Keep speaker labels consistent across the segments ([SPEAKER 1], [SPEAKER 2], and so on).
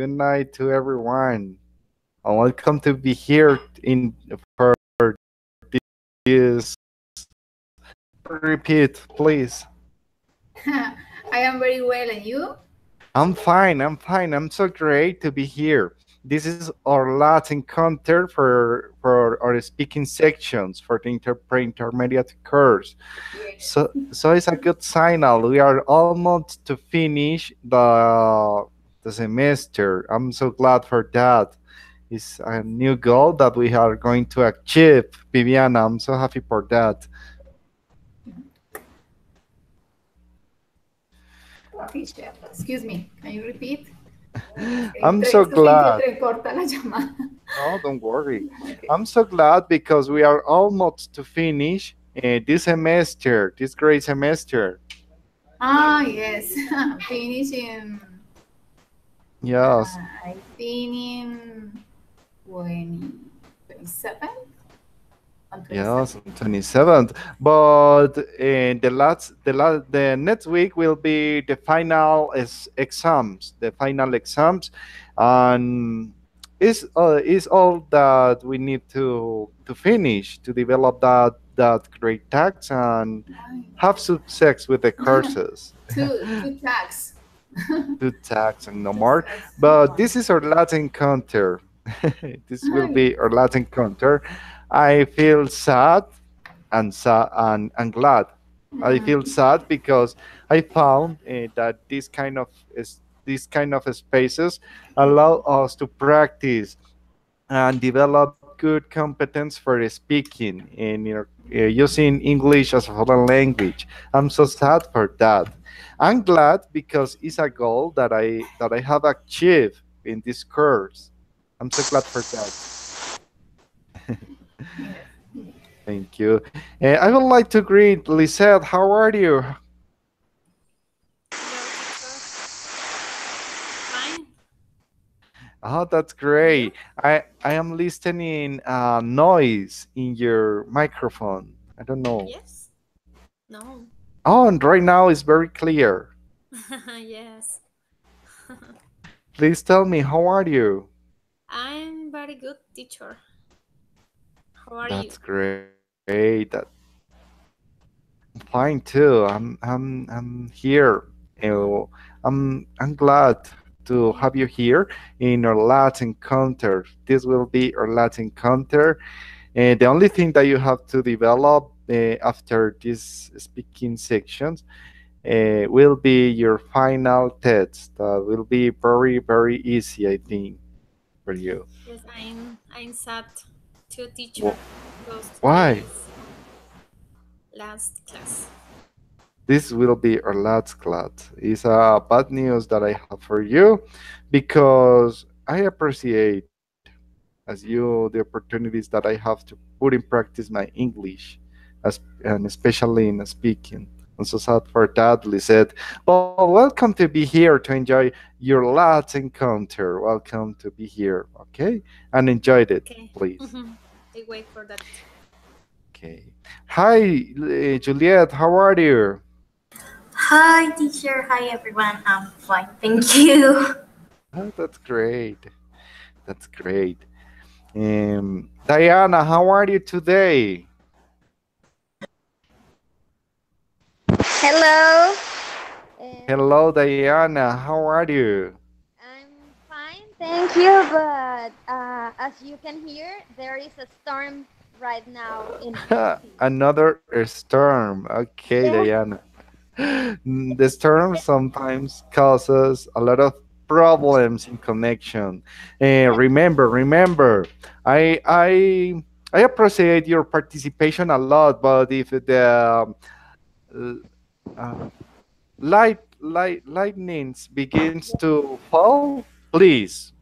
[SPEAKER 1] Good night to everyone. And welcome to be here in for this. Repeat, please.
[SPEAKER 2] I am very well, and you?
[SPEAKER 1] I'm fine. I'm fine. I'm so great to be here. This is our last encounter for our speaking sections for the intermediate course.
[SPEAKER 2] Yes.
[SPEAKER 1] So it's a good signal. We are almost to finish the semester. I'm so glad for that. It's a new goal that we are going to achieve, Viviana. I'm so happy for that.
[SPEAKER 2] Excuse me, can you repeat?
[SPEAKER 1] I'm so
[SPEAKER 2] Es que se
[SPEAKER 1] glad.
[SPEAKER 2] entrecorta la llamada.
[SPEAKER 1] No, don't worry.
[SPEAKER 2] Okay.
[SPEAKER 1] I'm so glad because we are almost to finish this semester, this great semester.
[SPEAKER 2] Ah, yes. Finishing.
[SPEAKER 1] Yes,
[SPEAKER 2] I think in 20, 27? On 27.
[SPEAKER 1] yes, on 27th. But the next week will be the final exams, the final exams, and is all that we need to finish to develop that great tax and have success with the courses.
[SPEAKER 2] Two tags.
[SPEAKER 1] Two tax and no
[SPEAKER 2] Two
[SPEAKER 1] more.
[SPEAKER 2] tags.
[SPEAKER 1] But this is our last encounter. This will be our last encounter. I feel sad and glad. I feel sad because I found that this kind of spaces allow us to practice and develop good competence for speaking and using English as a foreign language. I'm so sad for that. I'm glad because it's a goal that I have achieved in this course. I'm so glad for that. Thank you. I would like to greet Lisette. How are you?
[SPEAKER 3] Hello, teacher. Fine.
[SPEAKER 1] Oh, that's
[SPEAKER 3] And you?
[SPEAKER 1] great. I am listening noise in your microphone. I don't know.
[SPEAKER 3] Yes? No.
[SPEAKER 1] Oh, and right now it's very clear.
[SPEAKER 3] Yes.
[SPEAKER 1] Please tell me, how are you?
[SPEAKER 3] I'm very good, teacher. How are you?
[SPEAKER 1] That's great. I'm fine too. I'm here. I'm glad to
[SPEAKER 3] Okay.
[SPEAKER 1] have you here in our last encounter. This will be our last encounter. And the only thing that you have to develop after these speaking sections will be your final test. That will be very, very easy, I think, for you.
[SPEAKER 3] Yes, I'm sad to
[SPEAKER 1] Wh-
[SPEAKER 3] teacher because today
[SPEAKER 1] Why?
[SPEAKER 3] is last class.
[SPEAKER 1] This will be our last class. It's a bad news that I have for you because I appreciate as you the opportunities that I have to put in practice my English, and especially in speaking. I'm so sad for that, Lisette. Well, welcome to be here to enjoy your last encounter. Welcome to be here, okay? And enjoyed it,
[SPEAKER 3] Okay.
[SPEAKER 1] please.
[SPEAKER 3] I wait for that.
[SPEAKER 1] Okay. Hi, Juliet. How are you?
[SPEAKER 4] Hi, teacher. Hi, everyone. I'm fine. Thank you.
[SPEAKER 1] Oh, that's great. That's great. Diana, how are you today?
[SPEAKER 5] Hello.
[SPEAKER 1] Hello, Diana. How are you?
[SPEAKER 5] I'm fine, thank you. But as you can hear, there is a storm right now in my city.
[SPEAKER 1] Another storm. Okay,
[SPEAKER 5] Yeah.
[SPEAKER 1] Diana. The storm sometimes causes a lot of problems in connection. Remember, I I I appreciate your participation a lot, but if the uh, lightnings begins to fall, please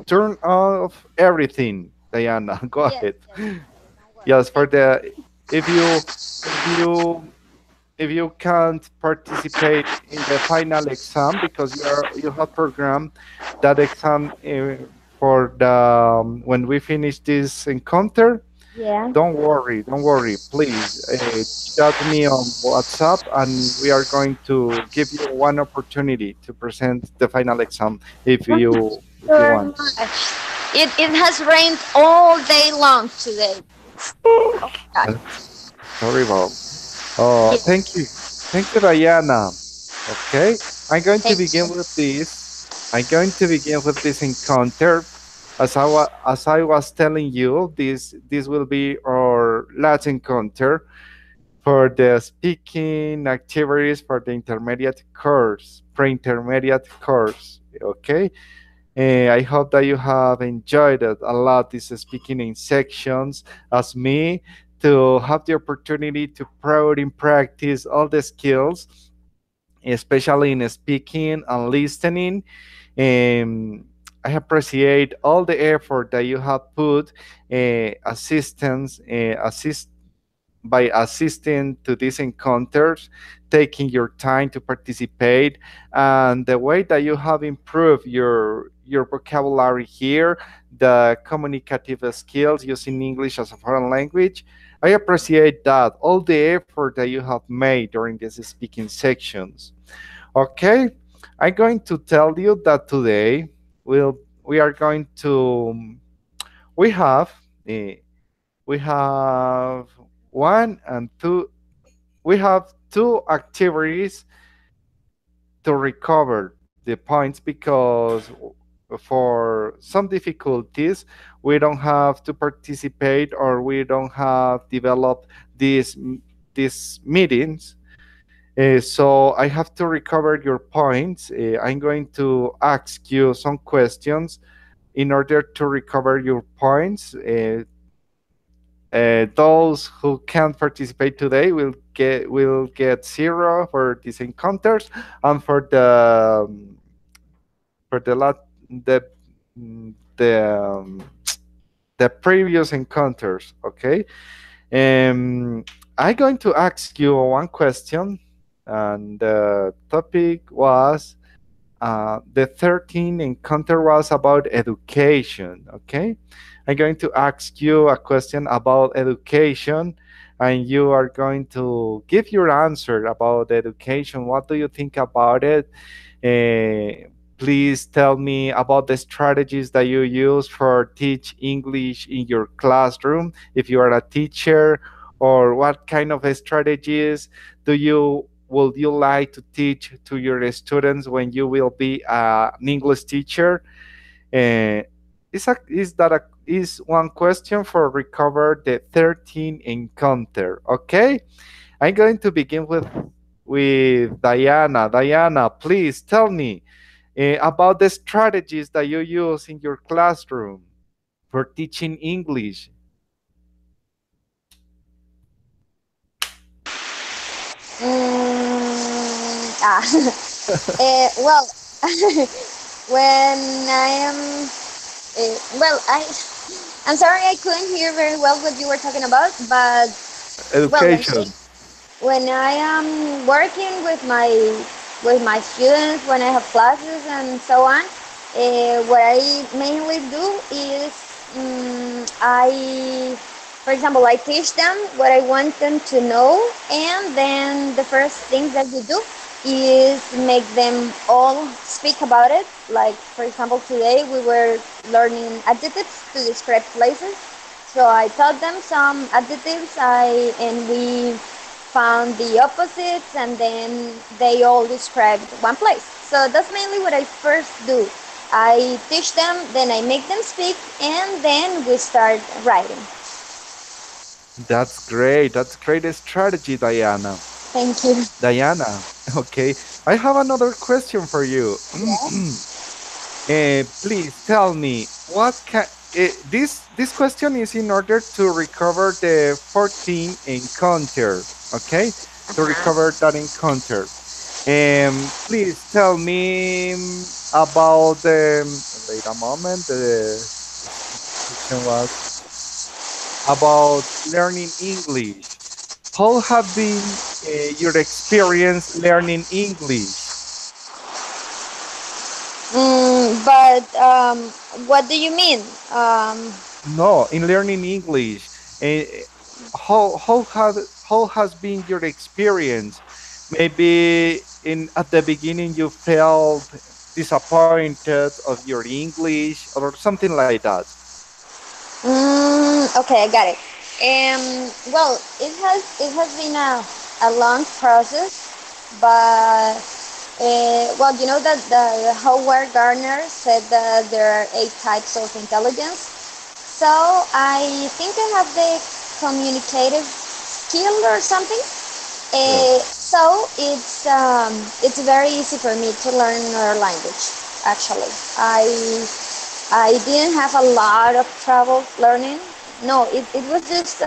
[SPEAKER 1] turn off everything, Diana. Go
[SPEAKER 5] Yes,
[SPEAKER 1] ahead.
[SPEAKER 5] yes. Don't worry.
[SPEAKER 1] Yes, for
[SPEAKER 5] Thank you.
[SPEAKER 1] the if you if you if you can't participate in the final exam because you have programmed that exam for the when we finish this encounter,
[SPEAKER 5] Yeah.
[SPEAKER 1] Don't worry, please. Chat me on WhatsApp, and we are going to give you one opportunity to present the final exam
[SPEAKER 5] Thank you
[SPEAKER 1] if you
[SPEAKER 5] very
[SPEAKER 1] want.
[SPEAKER 5] much. It has rained all day long today. Oh God.
[SPEAKER 1] That's horrible.
[SPEAKER 5] Yes.
[SPEAKER 1] Thank you, Diana. Okay, I'm going to
[SPEAKER 5] Thank
[SPEAKER 1] begin
[SPEAKER 5] you.
[SPEAKER 1] with this. I'm going to begin with this encounter. As I was telling you, this will be our last encounter for the speaking activities for the intermediate course, pre-intermediate course. Okay, I hope that you have enjoyed it a lot. These speaking in sections, as me, to have the opportunity to put in practice all the skills, especially in speaking and listening. Um, I appreciate all the effort that you have put, by assisting to these encounters, taking your time to participate, and the way that you have improved your vocabulary here, the communicative skills using English as a foreign language. I appreciate that, all the effort that you have made during these speaking sections. Okay, I'm going to tell you that today we are going to we have uh, we have one and two we have two activities to recover the points, because for some difficulties we don't have to participate, or we don't have developed these meetings. So I have to recover your points. I'm going to ask you some questions in order to recover your points. Those who can't participate today will get zero for these encounters, and for the lot the the the previous encounters. Okay. Um, I'm going to ask you one question, and the topic was the 13th encounter was about education. Okay, I'm going to ask you a question about education, and you are going to give your answer about education. What do you think about it? Please tell me about the strategies that you use for teach English in your classroom, if you are a teacher, or what kind of strategies do you would you like to teach to your students when you will be an English teacher? Uh, is one question for recover the 13 encounter. Okay, I'm going to begin with Diana. Diana, please tell me about the strategies that you use in your classroom for teaching English.
[SPEAKER 5] Well, when I am, well, I'm sorry I couldn't hear very well what you were talking about, but well,
[SPEAKER 1] Education.
[SPEAKER 5] when I am working with my students, when I have classes and so on, what I mainly do is for example, I teach them what I want them to know, and then the first thing that we do is make them all speak about it. Like, for example, today we were learning adjectives to describe places. So I taught them some adjectives, and we found the opposites, and then they all described one place. So that's mainly what I first do. I teach them, then I make them speak, and then we start writing.
[SPEAKER 1] That's great. That's great strategy, Diana.
[SPEAKER 5] Thank you.
[SPEAKER 1] Diana, okay. I have another question for you. Please tell me what can this question is in order to recover the 14 encounter. Okay, to recover that encounter. Please tell me about the. Wait a moment. The question was about learning English. How have been your experience learning English?
[SPEAKER 5] But what do you mean?
[SPEAKER 1] No, in learning English. Eh, how has been your experience? Maybe in at the beginning you felt disappointed of your English or something like that.
[SPEAKER 5] Okay, I got it. Well, it has been a long process, but well, you know that the Howard Gardner said that there are 8 types of intelligence. So I think I have the communicative skill or something.
[SPEAKER 1] Yeah.
[SPEAKER 5] So it's very easy for me to learn another language. Actually, I didn't have a lot of trouble learning. No, it was just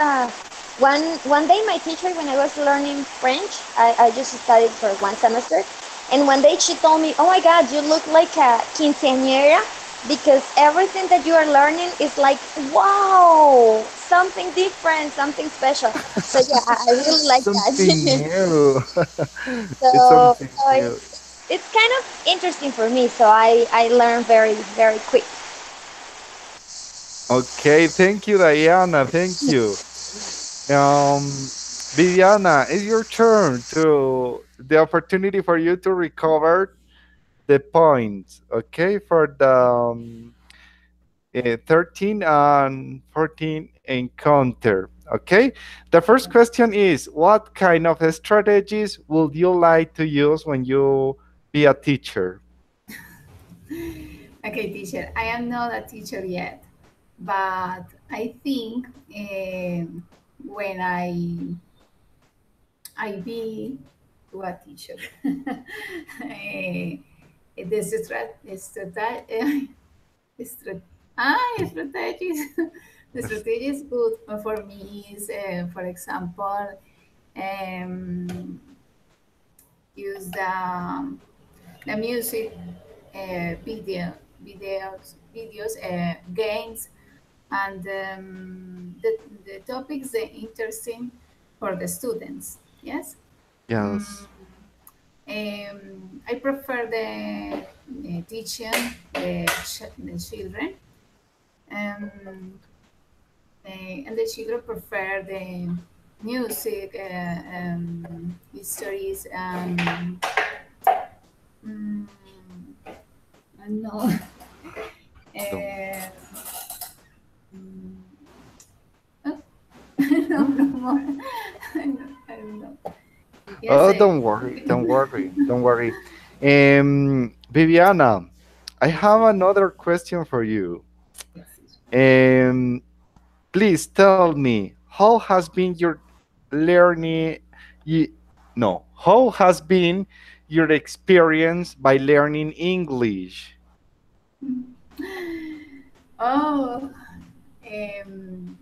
[SPEAKER 5] one day my teacher, when I was learning French, I just studied for 1 semester, and one day she told me, "Oh my God, you look like a quinceañera because everything that you are learning is like wow, something different, something special." So yeah, I really like that.
[SPEAKER 1] Something new. It's
[SPEAKER 5] so
[SPEAKER 1] something
[SPEAKER 5] so
[SPEAKER 1] new.
[SPEAKER 5] it's kind of interesting for me. So I learn very very quick.
[SPEAKER 1] Okay, thank you, Diana. Thank you. Um, Viviana, it's your turn to the opportunity for you to recover the points. Okay, for the 13 and 14 encounter. Okay, the first question is, what kind of strategies would you like to use when you be a teacher?
[SPEAKER 2] Okay, teacher. I am not a teacher yet, but I think when I be to a teacher, the strategies. The strategy is good for me is, for example, um, use the music, videos, games, and the topics are interesting for the students. Yes. Mm,
[SPEAKER 1] Yes.
[SPEAKER 2] I prefer the teaching the children, um, and the children prefer the music, histories, mm, I don't know.
[SPEAKER 1] Don't,
[SPEAKER 2] uh, mm, oh, no, no more. I don't know. Yes,
[SPEAKER 1] oh, don't worry, don't worry, don't worry. Viviana, I have another question for you.
[SPEAKER 2] yes.
[SPEAKER 1] Um, Please tell me, how has been your learning? y- No, how has been your experience by learning English?
[SPEAKER 2] Oh, um,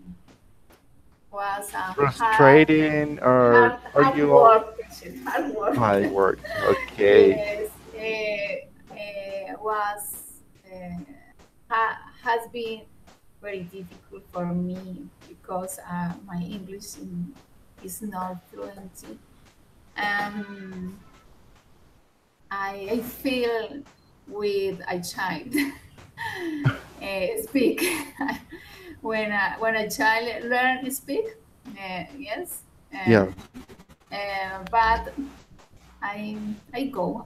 [SPEAKER 2] was a
[SPEAKER 1] Frustrating, or are
[SPEAKER 2] hard
[SPEAKER 1] you all
[SPEAKER 2] work, teacher, hard work.
[SPEAKER 1] hard work? Okay.
[SPEAKER 2] Yes, was has been very difficult for me because my English is not fluency. Um, I feel with a child speak when a child learn to speak. Yes,
[SPEAKER 1] Yeah.
[SPEAKER 2] but I go.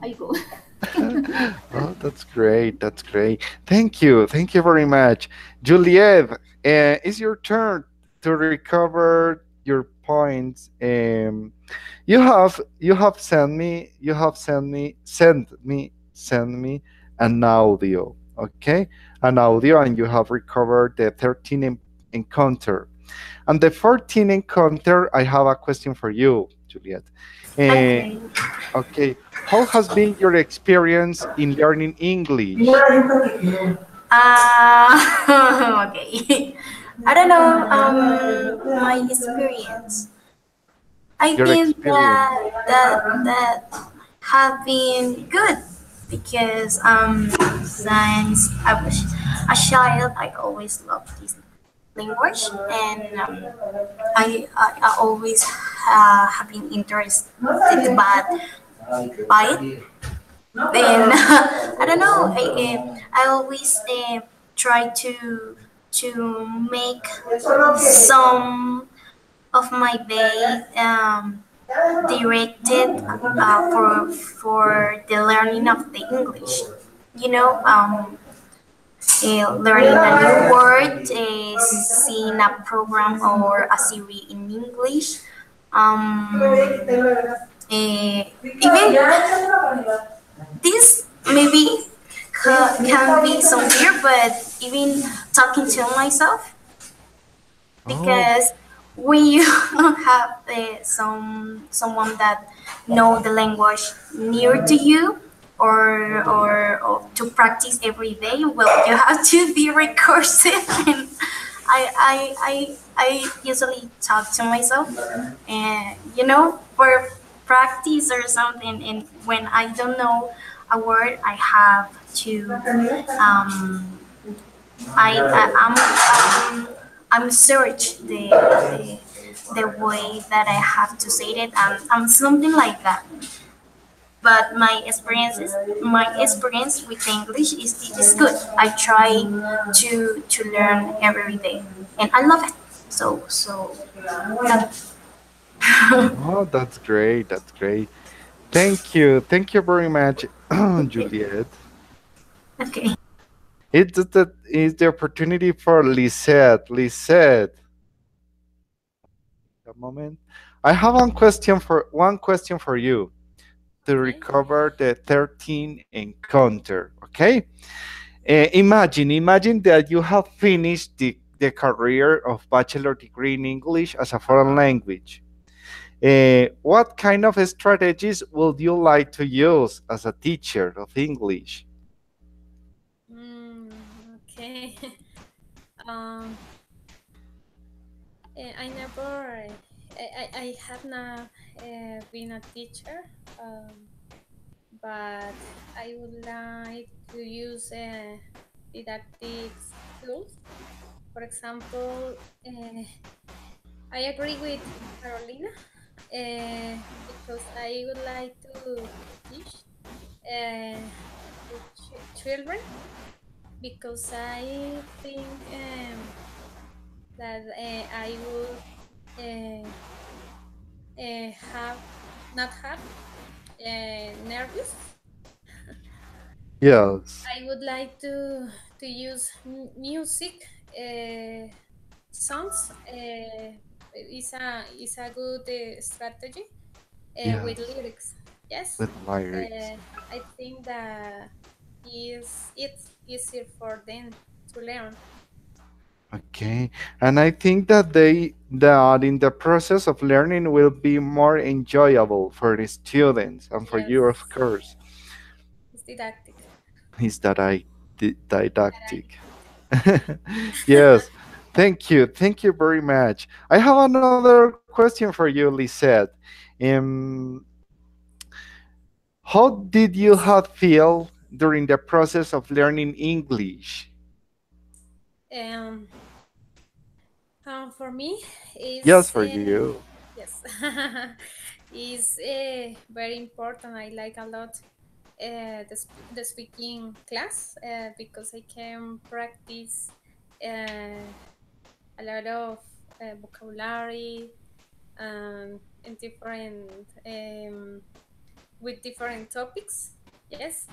[SPEAKER 1] Oh, that's great. That's great. Thank you. Thank you very much. Juliet, it's your turn to recover your points. You have sent me an audio. Okay, an audio, and you have recovered the 13 encounter. And the 14 encounter, I have a question for you, Juliet. Uh,
[SPEAKER 4] Okay.
[SPEAKER 1] okay, how has been your experience in learning English?
[SPEAKER 4] Okay. I don't know. My experience. I
[SPEAKER 1] Your
[SPEAKER 4] think
[SPEAKER 1] experience.
[SPEAKER 4] that have been good because since I was a child, I always loved this language, and I always have been interested by it. Then I don't know. I always try to make some of my day directed for the learning of the English. You know, learning a new word, seeing a program or a series in English. Even this maybe can be some weird, but even talking to myself,
[SPEAKER 1] Oh,
[SPEAKER 4] because when you have someone that know the language near to you, or to practice every day, well, you have to be recursive. And I usually talk to myself, and for practice or something, and when I don't know a word, I have to I'm search the way that I have to say it, and something like that. But my experience with English is good. I try to learn every day, and I love it. So that,
[SPEAKER 1] oh, that's great. That's great. Thank you. Thank you very much, Juliet.
[SPEAKER 4] okay.
[SPEAKER 1] It's the opportunity for Lisette. Lisette, a moment. I have one question for you to
[SPEAKER 3] Okay.
[SPEAKER 1] recover the 13 encounter. Okay. Imagine that you have finished the career of bachelor degree in English as a foreign language. What kind of strategies would you like to use as a teacher of English?
[SPEAKER 3] Okay. um, I never, I have not been a teacher, but I would like to use didactic tools. For example, I agree with Carolina because I would like to teach to children because I think that I would have not have nervous.
[SPEAKER 1] Yes.
[SPEAKER 3] I would like to use music songs. Is a good strategy with
[SPEAKER 1] Yes.
[SPEAKER 3] lyrics. Yes,
[SPEAKER 1] With lyrics.
[SPEAKER 3] I think that it's easier for them to learn.
[SPEAKER 1] Okay. And I think that in the process of learning will be more enjoyable for the students and for you, of
[SPEAKER 3] Yes,
[SPEAKER 1] course.
[SPEAKER 3] it's didactic.
[SPEAKER 1] Is that I didactic?
[SPEAKER 3] Didactic.
[SPEAKER 1] Yes. Thank you. Thank you very much. I have another question for you, Lisette. Um, how did you have feel during the process of learning English?
[SPEAKER 3] um, for me,
[SPEAKER 1] Yes,
[SPEAKER 3] is
[SPEAKER 1] for you.
[SPEAKER 3] yes, is very important. I like a lot the speaking class because I can practice a lot of vocabulary and different with different topics. Yes,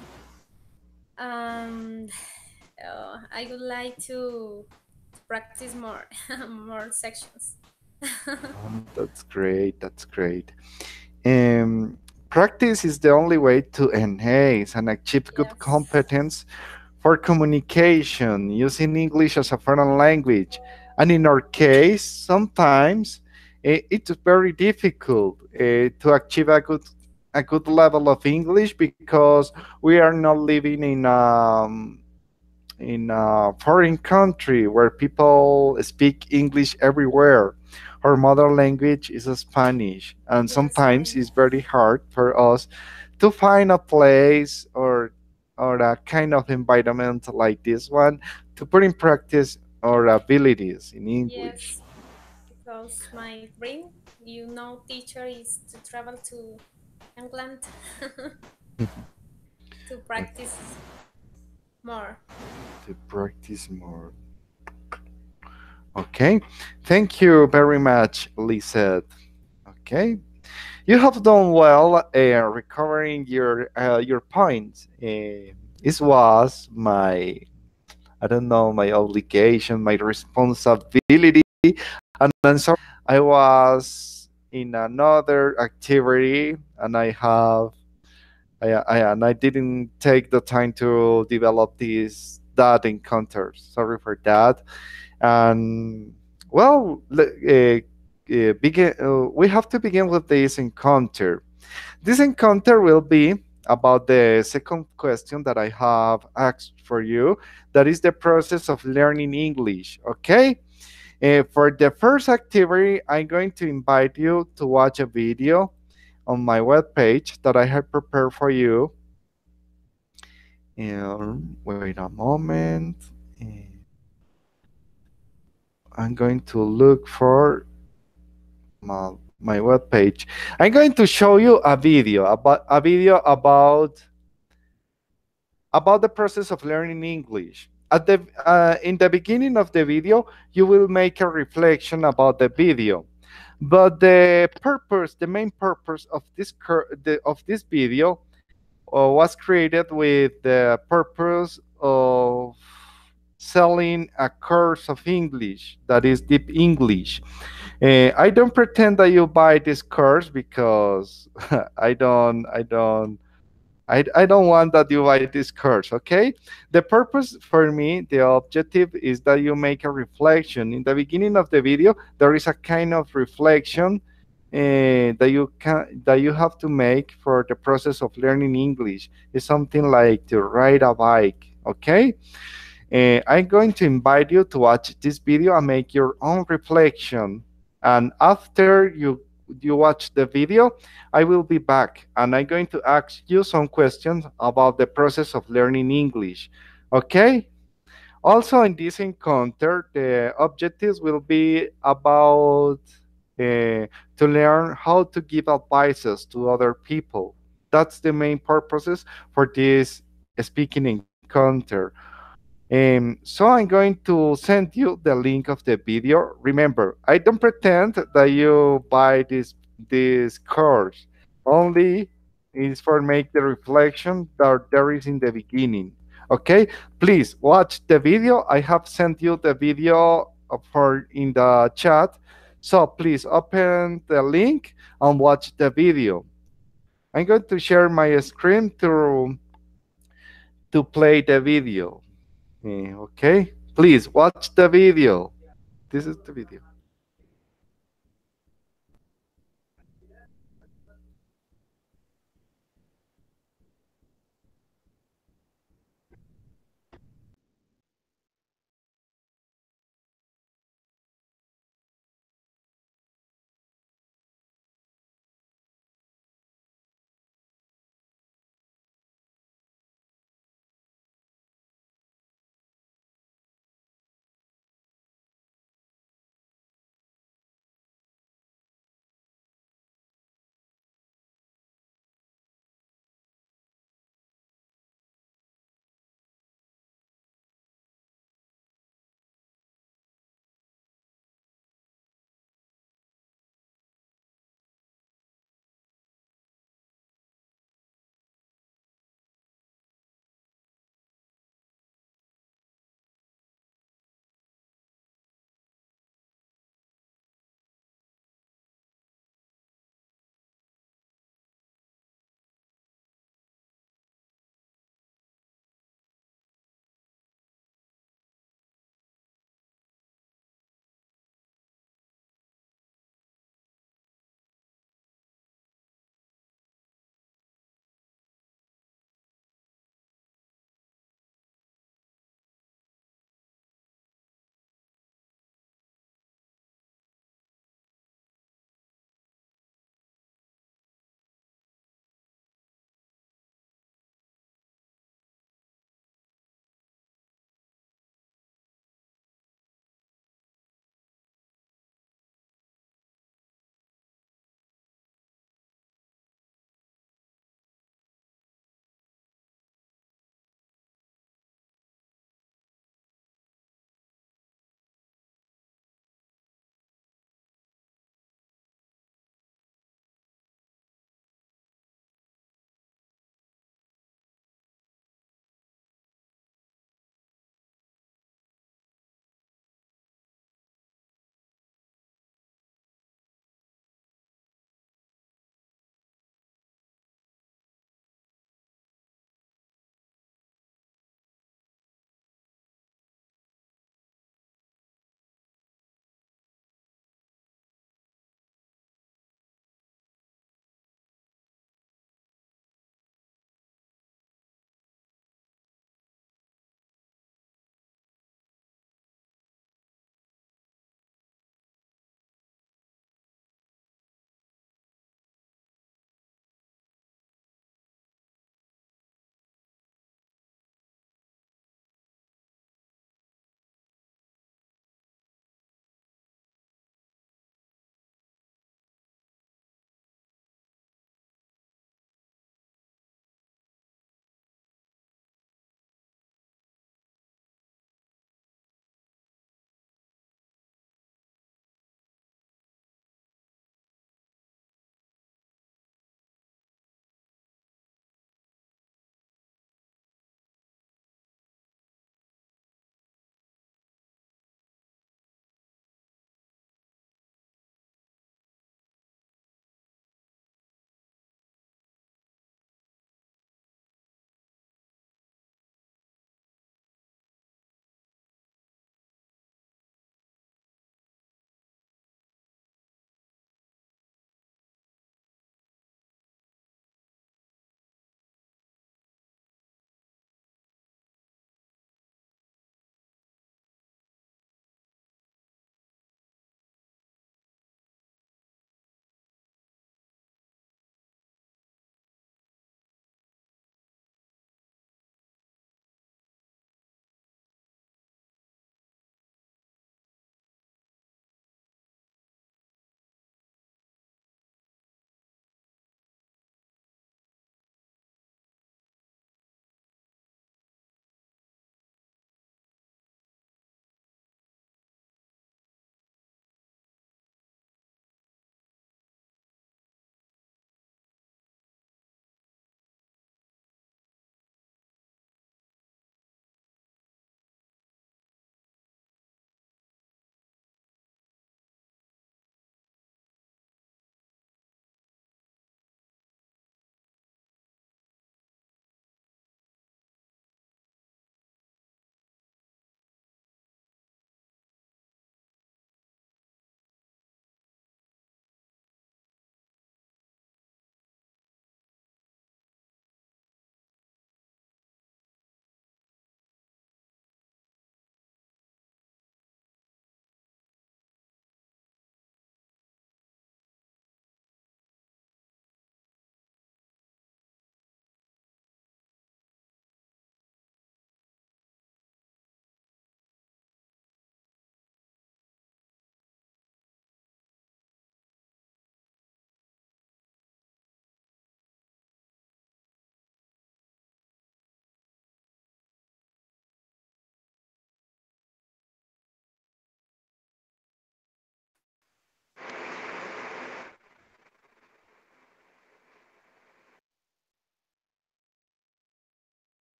[SPEAKER 3] and I would like to practice more more sections.
[SPEAKER 1] That's great. That's great. Practice is the only way to enhance and achieve good
[SPEAKER 3] Yes,
[SPEAKER 1] competence for communication using English as a foreign language. And in our case, sometimes it's very difficult to achieve a good level of English because we are not living in a foreign country where people speak English everywhere. Our mother language is Spanish, and
[SPEAKER 3] yes, I
[SPEAKER 1] sometimes
[SPEAKER 3] know.
[SPEAKER 1] it's very hard for us to find a place or a kind of environment like this one to put in practice our abilities in English.
[SPEAKER 3] Yes, because my dream, teacher is to travel to England to practice more.
[SPEAKER 1] To practice more. Okay, thank you very much, Lisette. Okay, you have done well recovering your points. This was my, I don't know, my obligation, my responsibility, and I'm sorry I was in another activity and I didn't take the time to develop this that encounter. Sorry for that. And well, we have to begin with this encounter. This encounter will be about the second question that I have asked for you. That is the process of learning English. Okay. For the first activity, I'm going to invite you to watch a video on my webpage that I have prepared for you. Wait a moment. I'm going to look for my webpage. I'm going to show you a video about the process of learning English. At the in the beginning of the video, you will make a reflection about the video. But the main purpose of of this video was created with the purpose of selling a course of English that is Deep English. I don't pretend that you buy this course because I don't want that you buy this course, okay? The purpose for me, the objective is that you make a reflection. In the beginning of the video, there is a kind of reflection that you have to make for the process of learning English. It's something like to ride a bike, okay? I'm going to invite you to watch this video and make your own reflection. And after you watch the video, I will be back and I'm going to ask you some questions about the process of learning English. Okay? Also, in this encounter, the objectives will be about to learn how to give advices to other people. That's the main purposes for this speaking encounter. So I'm going to send you the link of the video. Remember, I don't pretend that you buy this course. Only is for make the reflection that there is in the beginning. Okay, please watch the video. I have sent you the video for in the chat. So please open the link and watch the video. I'm going to share my screen to play the video. Okay, please watch the video. This is the video.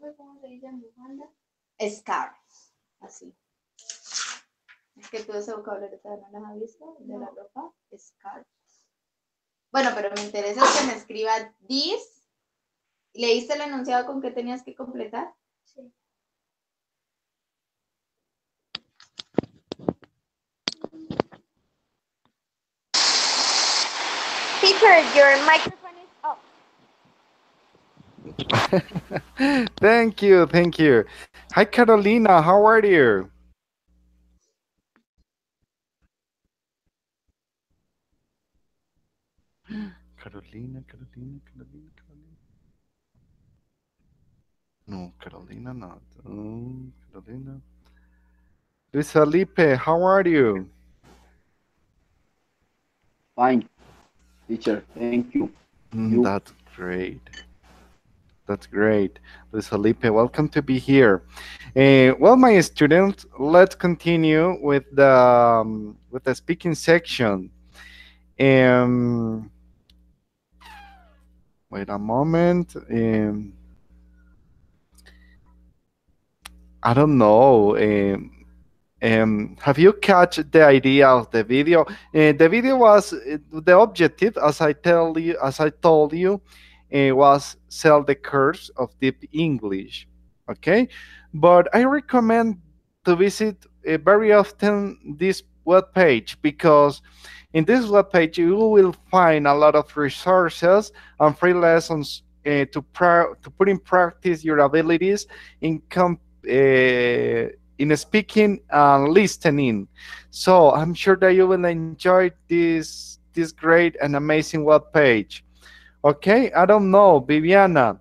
[SPEAKER 6] profe, ¿cómo se dice en Bufanda? Scarf, así. Es que todo ese vocabulario todavía no los ha visto, de la ropa, scarf. Bueno, pero me interesa que me escriba this. ¿Leíste el enunciado con que tenías que completar?
[SPEAKER 4] Sí.
[SPEAKER 5] Teacher, your microphone is off.
[SPEAKER 1] Thank you, thank you. Hi, Carolina, how are you? Carolina, Carolina, Carolina, Carolina. No, Carolina not. Carolina. Luis Felipe, how are you?
[SPEAKER 7] Fine, teacher. Thank you. You.
[SPEAKER 1] That's great. That's great. Luis Felipe, welcome to be here. Well, my students, let's continue with the speaking section. Um, Wait a moment. I don't know. Have you catch the idea of the video? The video was the objective, as I told you, was sell the course of deep English. Okay, but I recommend to visit very often this web page because in this web page you will find a lot of resources and free lessons to put in practice your abilities in in speaking and listening. So I'm sure that you will enjoy this great and amazing web page. Okay, I don't know, Viviana,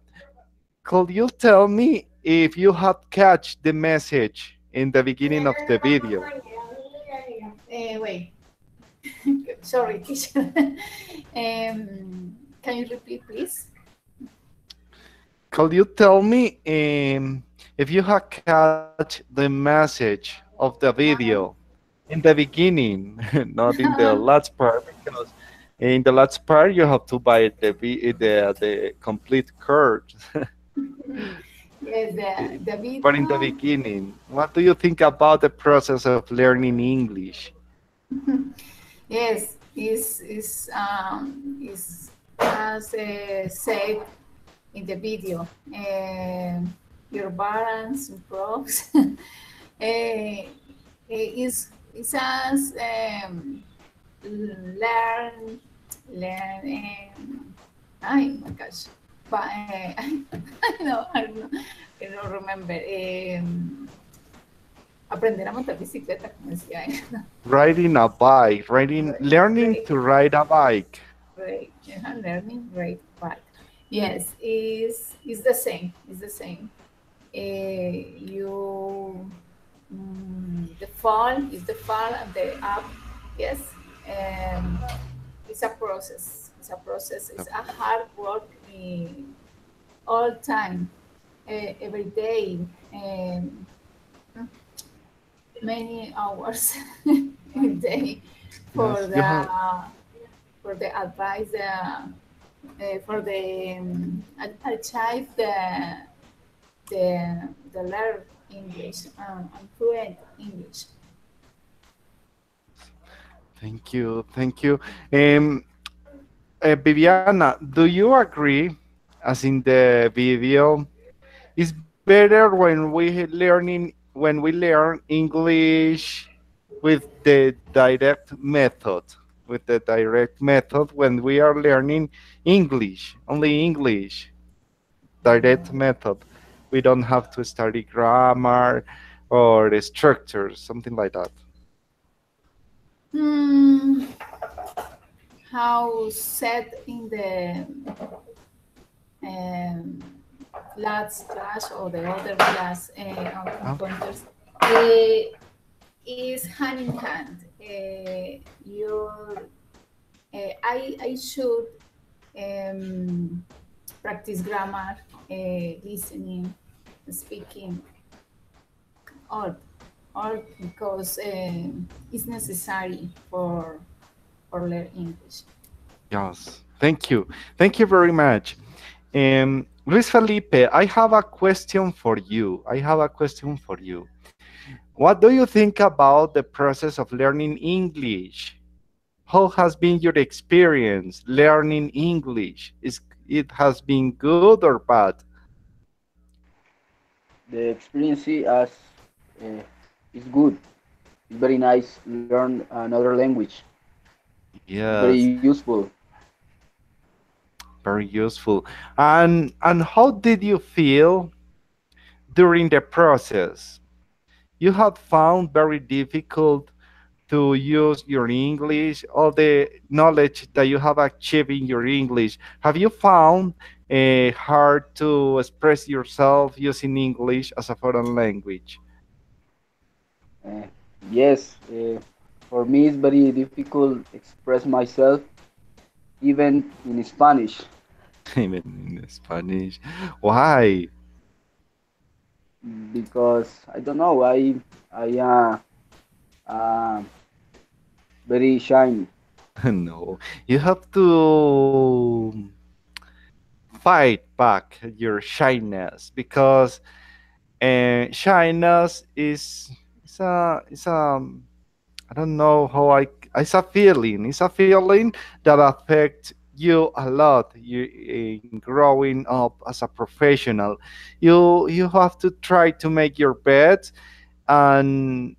[SPEAKER 1] could you tell me if you had catch the message in the beginning of the video?
[SPEAKER 2] Wait, sorry, teacher. Can you repeat, please?
[SPEAKER 1] Could you tell me if you had catch the message of the video in the beginning, not in the last part, because in the last part you have to buy the complete course.
[SPEAKER 2] Yes, the video.
[SPEAKER 1] But in the beginning, what do you think about the process of learning English?
[SPEAKER 2] Yes, is as said in the video. Your balance improves. Is as learn. Oh my gosh, but I don't remember. Aprender a montar bicicleta, como decía él.
[SPEAKER 1] Riding a bike, learning to ride a bike.
[SPEAKER 2] Right, learning ride bike. Yes, is the same. It's the same. The fall is the fall and the up. Yes, it's a process. It's a process. It's a hard work all time, every day. Many hours a day for the advice, for the achieve the learn English and fluent English.
[SPEAKER 1] Thank you, thank you. Viviana, do you agree, as in the video, it's better when we learn English with the direct method, when we are learning English, only English, direct method. We don't have to study grammar or the structure, something like that.
[SPEAKER 2] How said in the last class or the other class on pointers, is hand in hand. I should practice grammar, listening, speaking, all because it's necessary for learn English.
[SPEAKER 1] Yes, thank you very much. Luis Felipe, I have a question for you. I have a question for you. What do you think about the process of learning English? How has been your experience learning English? Is it has been good or bad?
[SPEAKER 7] The experience uh, is good. It's very nice learn another language. It's very
[SPEAKER 1] Yes,
[SPEAKER 7] useful.
[SPEAKER 1] very useful. And how did you feel during the process? You have found very difficult to use your English, all the knowledge that you have achieved in your English. Have you found hard to express yourself using English as a foreign language?
[SPEAKER 7] Uh, yes, for me it's very difficult express myself even in Spanish
[SPEAKER 1] Even in Spanish. Why?
[SPEAKER 7] because I don't know. I uh, very shy.
[SPEAKER 1] No, you have to fight back your shyness because shyness is I don't know how it's a feeling. It's a feeling that affects you a lot. You in growing up as a professional, you have to try to make your bed and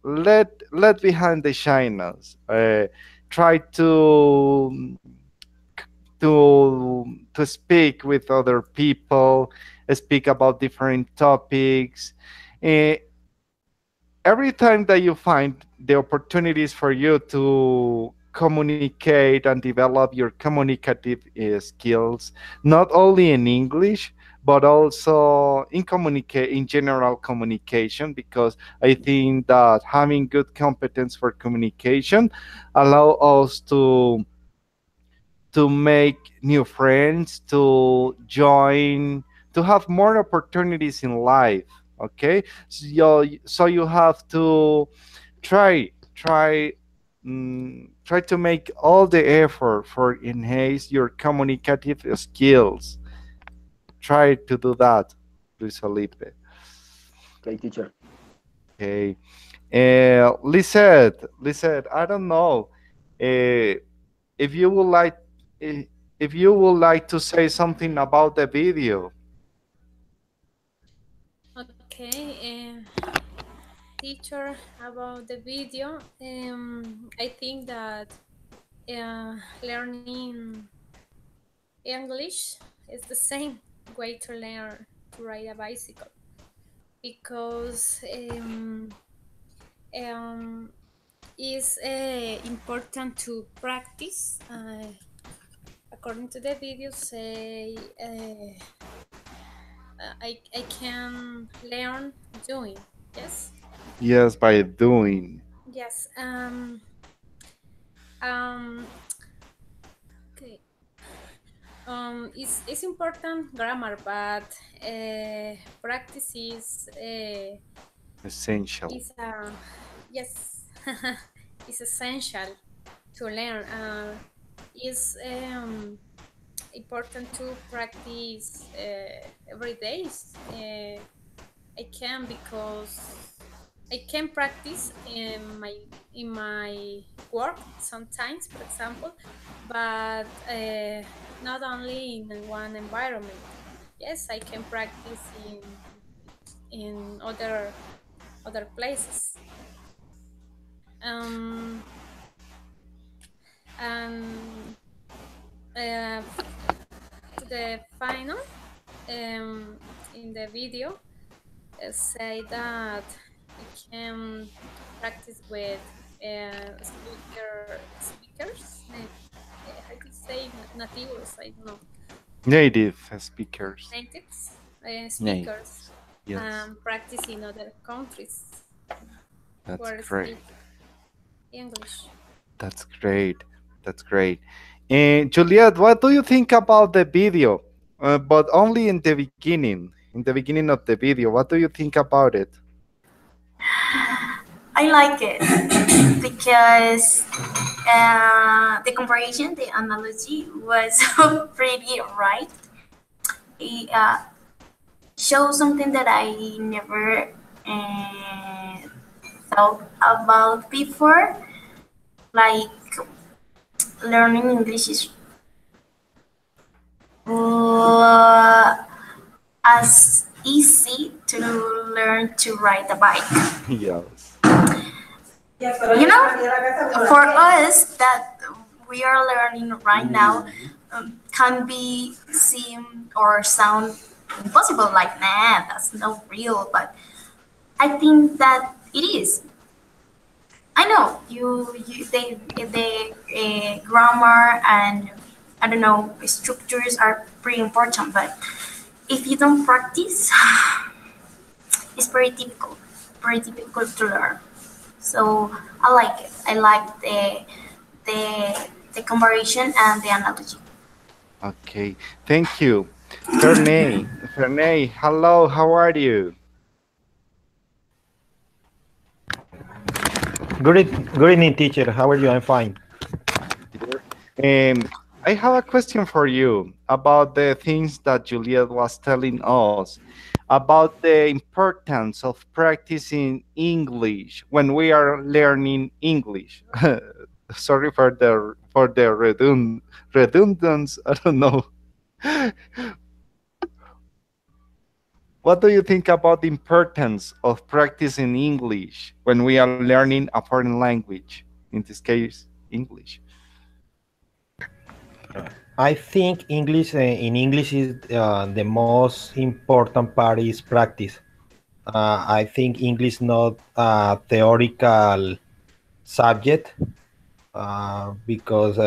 [SPEAKER 1] let behind the shyness. Try to speak with other people, speak about different topics. Uh, every time that you find the opportunities for you to communicate and develop your communicative skills, not only in English but also in communicate in general communication, because I think that having good competence for communication allow us to make new friends, to join, to have more opportunities in life. Okay, so you have to try try to make all the effort for enhance your communicative skills. Try to do that, Luis Felipe.
[SPEAKER 7] Okay, teacher.
[SPEAKER 1] Okay. Lisette, I don't know if you would like eh, if you would like to say something about the video.
[SPEAKER 3] Okay, teacher, about the video, I think that learning English is the same way to learn to ride a bicycle because um, it's important to practice. According to the video, say I can learn doing. Yes.
[SPEAKER 1] Yes, by doing.
[SPEAKER 3] Yes. Um. Okay. It's important grammar, but practice
[SPEAKER 1] Essential.
[SPEAKER 3] is yes, it's essential to learn. It's important to practice every day. I can because I can practice in my work sometimes, for example, but not only in one environment. Yes, I can practice in other places. Um, and to the final, in the video, say that I can practice with speakers. How do you say nativos? I don't know.
[SPEAKER 1] Native speakers.
[SPEAKER 3] Natives speakers.
[SPEAKER 1] Natives. Yes,
[SPEAKER 3] Practice in other countries who
[SPEAKER 1] that's
[SPEAKER 3] are
[SPEAKER 1] great.
[SPEAKER 3] speak English.
[SPEAKER 1] That's great. That's great. And Juliet, what do you think about the video? But only in the beginning of the video. What do you think about it?
[SPEAKER 4] I like it because the comparison, the analogy was pretty right. show something that I never thought about before. Like learning English is as easy to learn to ride a bike.
[SPEAKER 1] Yes.
[SPEAKER 4] You know, for us that we are learning right now, can be seem or sound impossible. Like, nah, that's not real. But I think that it is. I know the grammar and I don't know structures are pretty important, but if you don't practice, it's pretty difficult to learn. So I like it. I like the comparison and the analogy.
[SPEAKER 1] Okay. Thank you. Fernay. Fernay, hello. How are you?
[SPEAKER 8] Good evening, teacher. How are you? I'm fine.
[SPEAKER 1] I have a question for you about the things that Juliet was telling us about the importance of practicing English when we are learning English. Sorry for the redundance. I don't know. What do you think about the importance of practicing English when we are learning a foreign language? In this case, English.
[SPEAKER 8] I think English in English is the most important part is practice. I think English not a theoretical subject because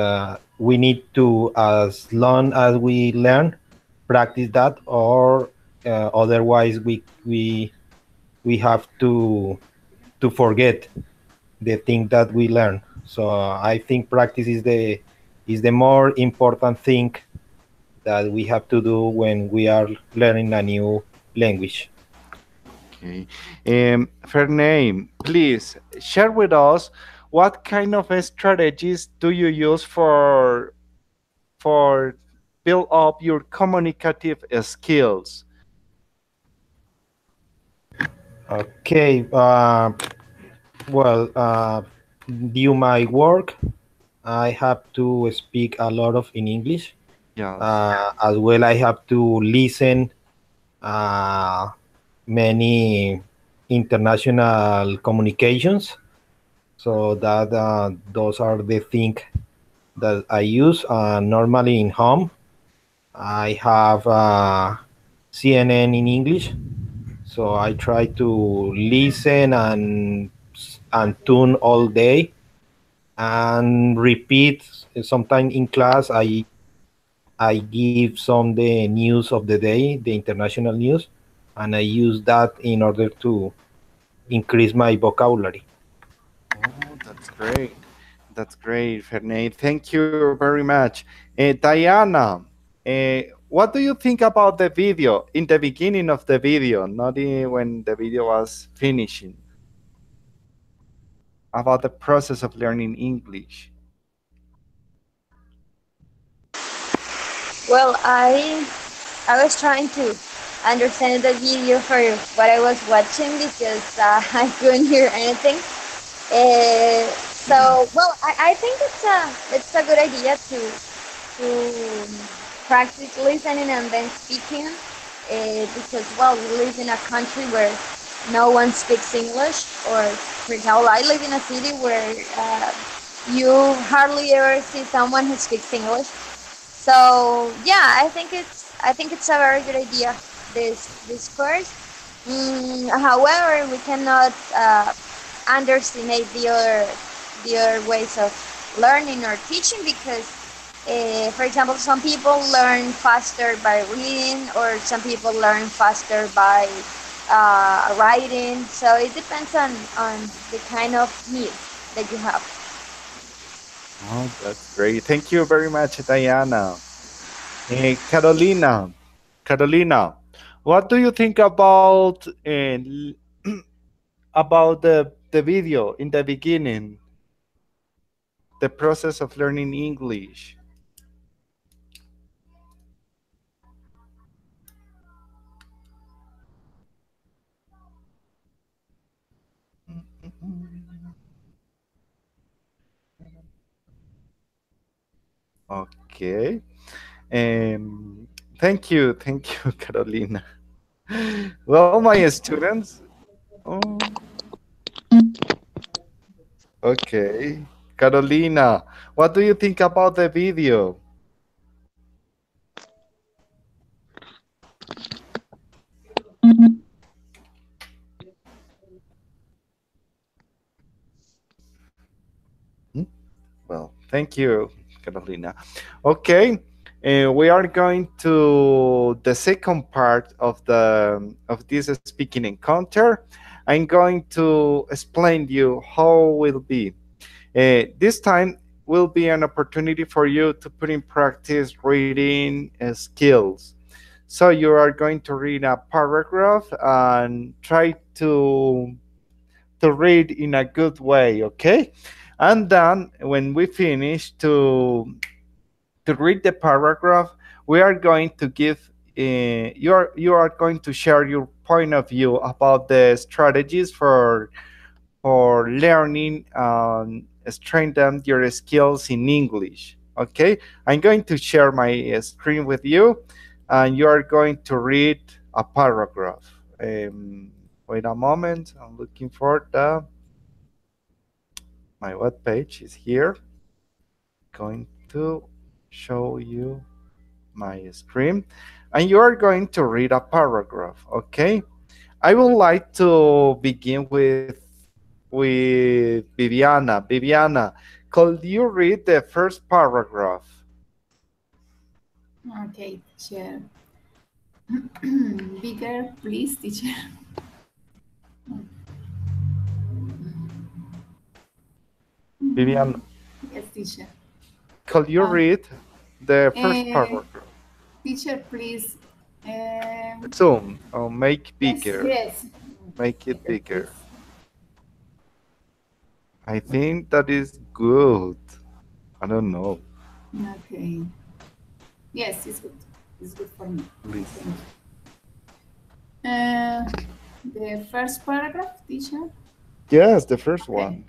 [SPEAKER 8] we need to, as long as we learn, practice that, or otherwise we have to forget the thing that we learn. So I think practice is the more important thing that we have to do when we are learning a new language.
[SPEAKER 1] Okay. Fernay, please share with us what kind of strategies do you use for build up your communicative skills?
[SPEAKER 8] Okay. Well, due my work, I have to speak a lot of in English.
[SPEAKER 1] Yes.
[SPEAKER 8] As well, I have to listen uh, many international communications. So that those are the things that I use normally in home. I have CNN in English, so I try to listen and tune all day and repeat. Sometimes in class, I give some the news of the day, the international news, and I use that in order to increase my vocabulary.
[SPEAKER 1] Oh, that's great. That's great, Fernay. Thank you very much. Diana, what do you think about the video in the beginning of the video, not when the video was finishing, about the process of learning English?
[SPEAKER 5] Well, I was trying to understand the video for what I was watching because I couldn't hear anything. So, well, I think it's a good idea to practice listening and then speaking because, well, we live in a country where no one speaks English, or for example, I live in a city where you hardly ever see someone who speaks English. So yeah, I think it's a very good idea. This course. However, we cannot underestimate the other ways of learning or teaching because, for example, some people learn faster by reading, or some people learn faster by writing. So it depends on the kind of need that you have.
[SPEAKER 1] Oh, that's great. Thank you very much, Diana. Carolina, Carolina, what do you think about about the video in the beginning, the process of learning English? Okay. Um, thank you, Carolina. Well, my students. Oh, okay. Carolina, what do you think about the video? Hmm? Well, thank you, Carolina. Okay, we are going to the second part of this speaking encounter. I'm going to explain you how will be. This time will be an opportunity for you to put in practice reading skills. So you are going to read a paragraph and try to read in a good way, okay? And then when we finish to read the paragraph, we are going to give you are going to share your point of view about the strategies for learning and strengthen your skills in English. Okay, I'm going to share my screen with you, and you are going to read a paragraph. Wait a moment, I'm looking for my web page is here. Going to show you my screen, and you are going to read a paragraph. Okay, I would like to begin with Viviana. Viviana, could you read the first paragraph?
[SPEAKER 2] Okay, teacher. Bigger, please, teacher.
[SPEAKER 1] Viviana,
[SPEAKER 2] Yes, teacher.
[SPEAKER 1] could you read the first
[SPEAKER 2] Uh,
[SPEAKER 1] paragraph?
[SPEAKER 2] teacher, please.
[SPEAKER 1] Zoom or make
[SPEAKER 2] Yes,
[SPEAKER 1] bigger.
[SPEAKER 2] yes.
[SPEAKER 1] Make it
[SPEAKER 2] Bigger,
[SPEAKER 1] bigger.
[SPEAKER 2] please.
[SPEAKER 1] I think that is good. I don't know.
[SPEAKER 2] Okay. Yes, it's good. It's good for me.
[SPEAKER 1] Please.
[SPEAKER 2] Thank you. The first paragraph, teacher.
[SPEAKER 1] Yes, the first
[SPEAKER 2] Okay.
[SPEAKER 1] one.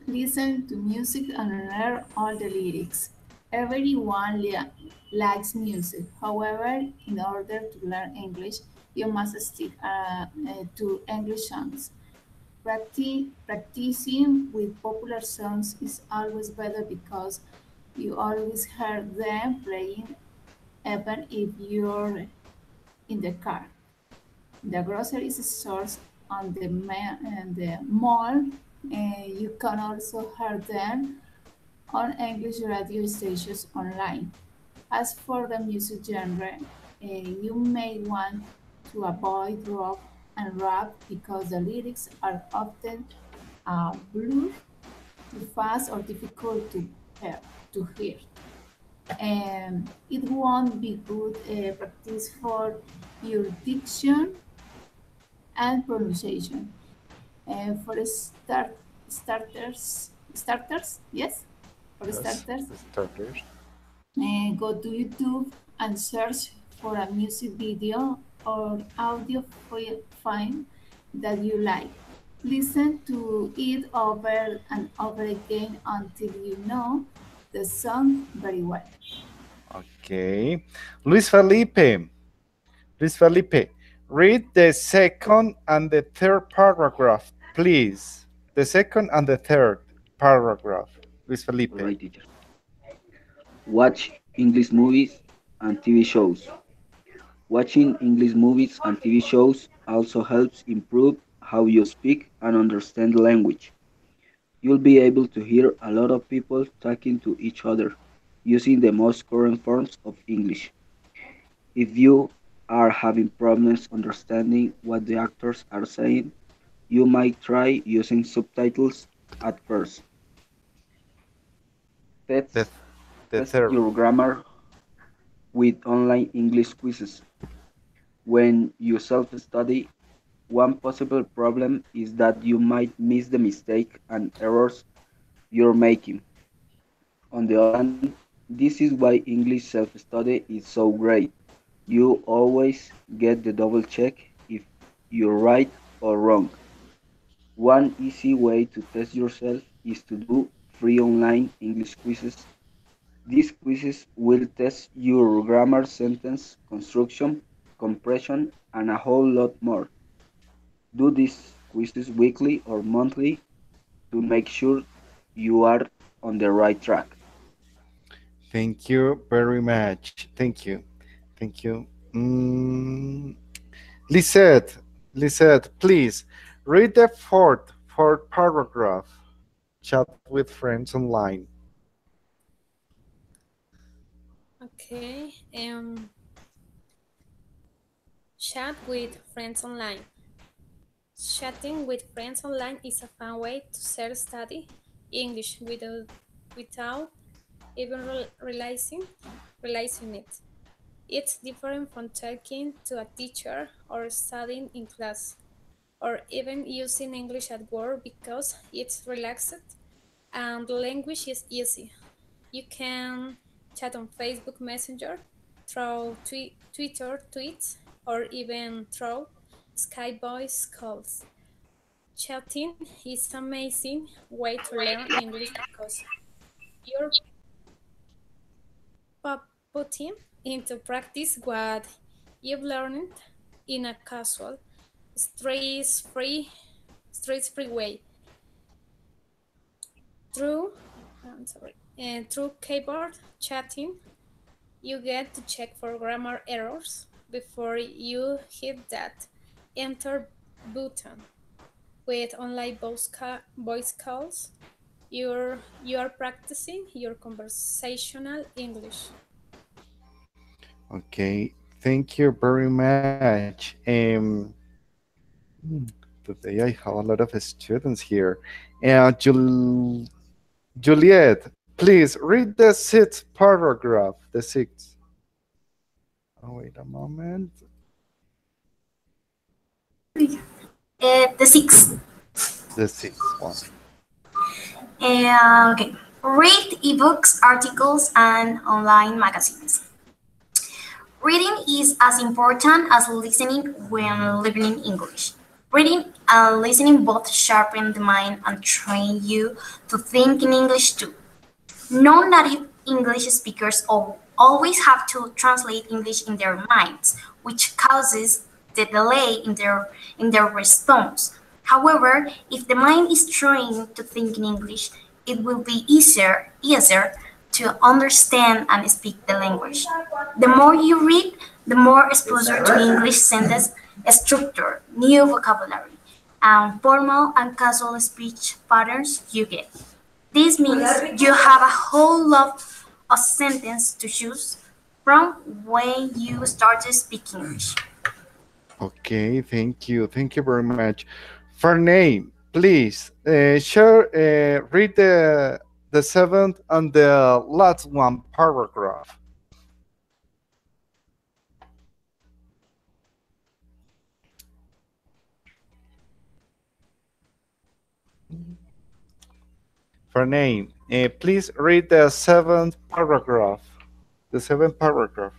[SPEAKER 2] Listen to music and learn all the lyrics. Everyone likes music. However, in order to learn English, you must stick to English songs. Practicing with popular songs is always better because you always hear them playing even if you're in the car. The grocery stores on the mall, you can also hear them on English radio stations online. As for the music genre, you may want to avoid rock and rap because the lyrics are often blurred, too fast, or difficult hear. To hear. It won't be good practice for your diction and pronunciation. For starters, yes, for
[SPEAKER 1] Yes,
[SPEAKER 2] starters,
[SPEAKER 1] the starters.
[SPEAKER 2] go to YouTube and search for a music video or audio file that you like. Listen to it over and over again until you know the song very well.
[SPEAKER 1] Okay. Luis Felipe. Luis Felipe, read the second and the third paragraph, please. The second and the third paragraph. Luis
[SPEAKER 7] All
[SPEAKER 1] Felipe.
[SPEAKER 7] right, teacher. Watch English movies and TV shows. Watching English movies and TV shows also helps improve how you speak and understand the language. You'll be able to hear a lot of people talking to each other using the most current forms of English. If you are having problems understanding what the actors are saying, you might try using subtitles at first.
[SPEAKER 1] The,
[SPEAKER 7] Test,
[SPEAKER 1] the
[SPEAKER 7] test
[SPEAKER 1] third.
[SPEAKER 7] your grammar with online English quizzes. When you self study, one possible problem is that you might miss the mistake and errors you're making. On the other hand, this is why English self study is so great. You always get the double check if you're right or wrong. One easy way to test yourself is to do free online English quizzes. These quizzes will test your grammar, sentence construction, compression, and a whole lot more. Do these quizzes weekly or monthly to make sure you are on the right track.
[SPEAKER 1] Thank you very much. Thank you. Thank you. Lisette, Lisette, please read the fourth paragraph. Chat with friends online.
[SPEAKER 3] Okay. Chat with friends online. Chatting with friends online is a fun way to study English without even realizing it. It's different from talking to a teacher or studying in class, or even using English at work because it's relaxed and the language is easy. You can chat on Facebook Messenger, through Twitter tweets, or even through Skype voice calls. Chatting is an amazing way to learn English because you're putting into practice what you've learned in a casual, stress-free, stress-free way. Through, through keyboard chatting, you get to check for grammar errors before you hit that enter button. With online voice calls, you are practicing your conversational English.
[SPEAKER 1] Okay, thank you very much. Today I have a lot of students here. Juliet, please read the sixth paragraph. The sixth. Oh, wait a moment.
[SPEAKER 4] The sixth.
[SPEAKER 1] The sixth one.
[SPEAKER 4] Okay. Read ebooks, articles, and online magazines. Reading is as important as listening when learning English. Reading and listening both sharpen the mind and train you to think in English too. Non-native English speakers always have to translate English in their minds, which causes the delay in their response. However, if the mind is trained to think in English, it will be easier to understand and speak the language. The more you read, the more exposure to English sentence structure, new vocabulary, and formal and casual speech patterns you get. This means you have a whole lot of sentences to choose from when you start to speak English.
[SPEAKER 1] Okay, thank you. Thank you very much. Farnay, please read the seventh and the last one paragraph. Farnay, please read the seventh paragraph. The seventh paragraph.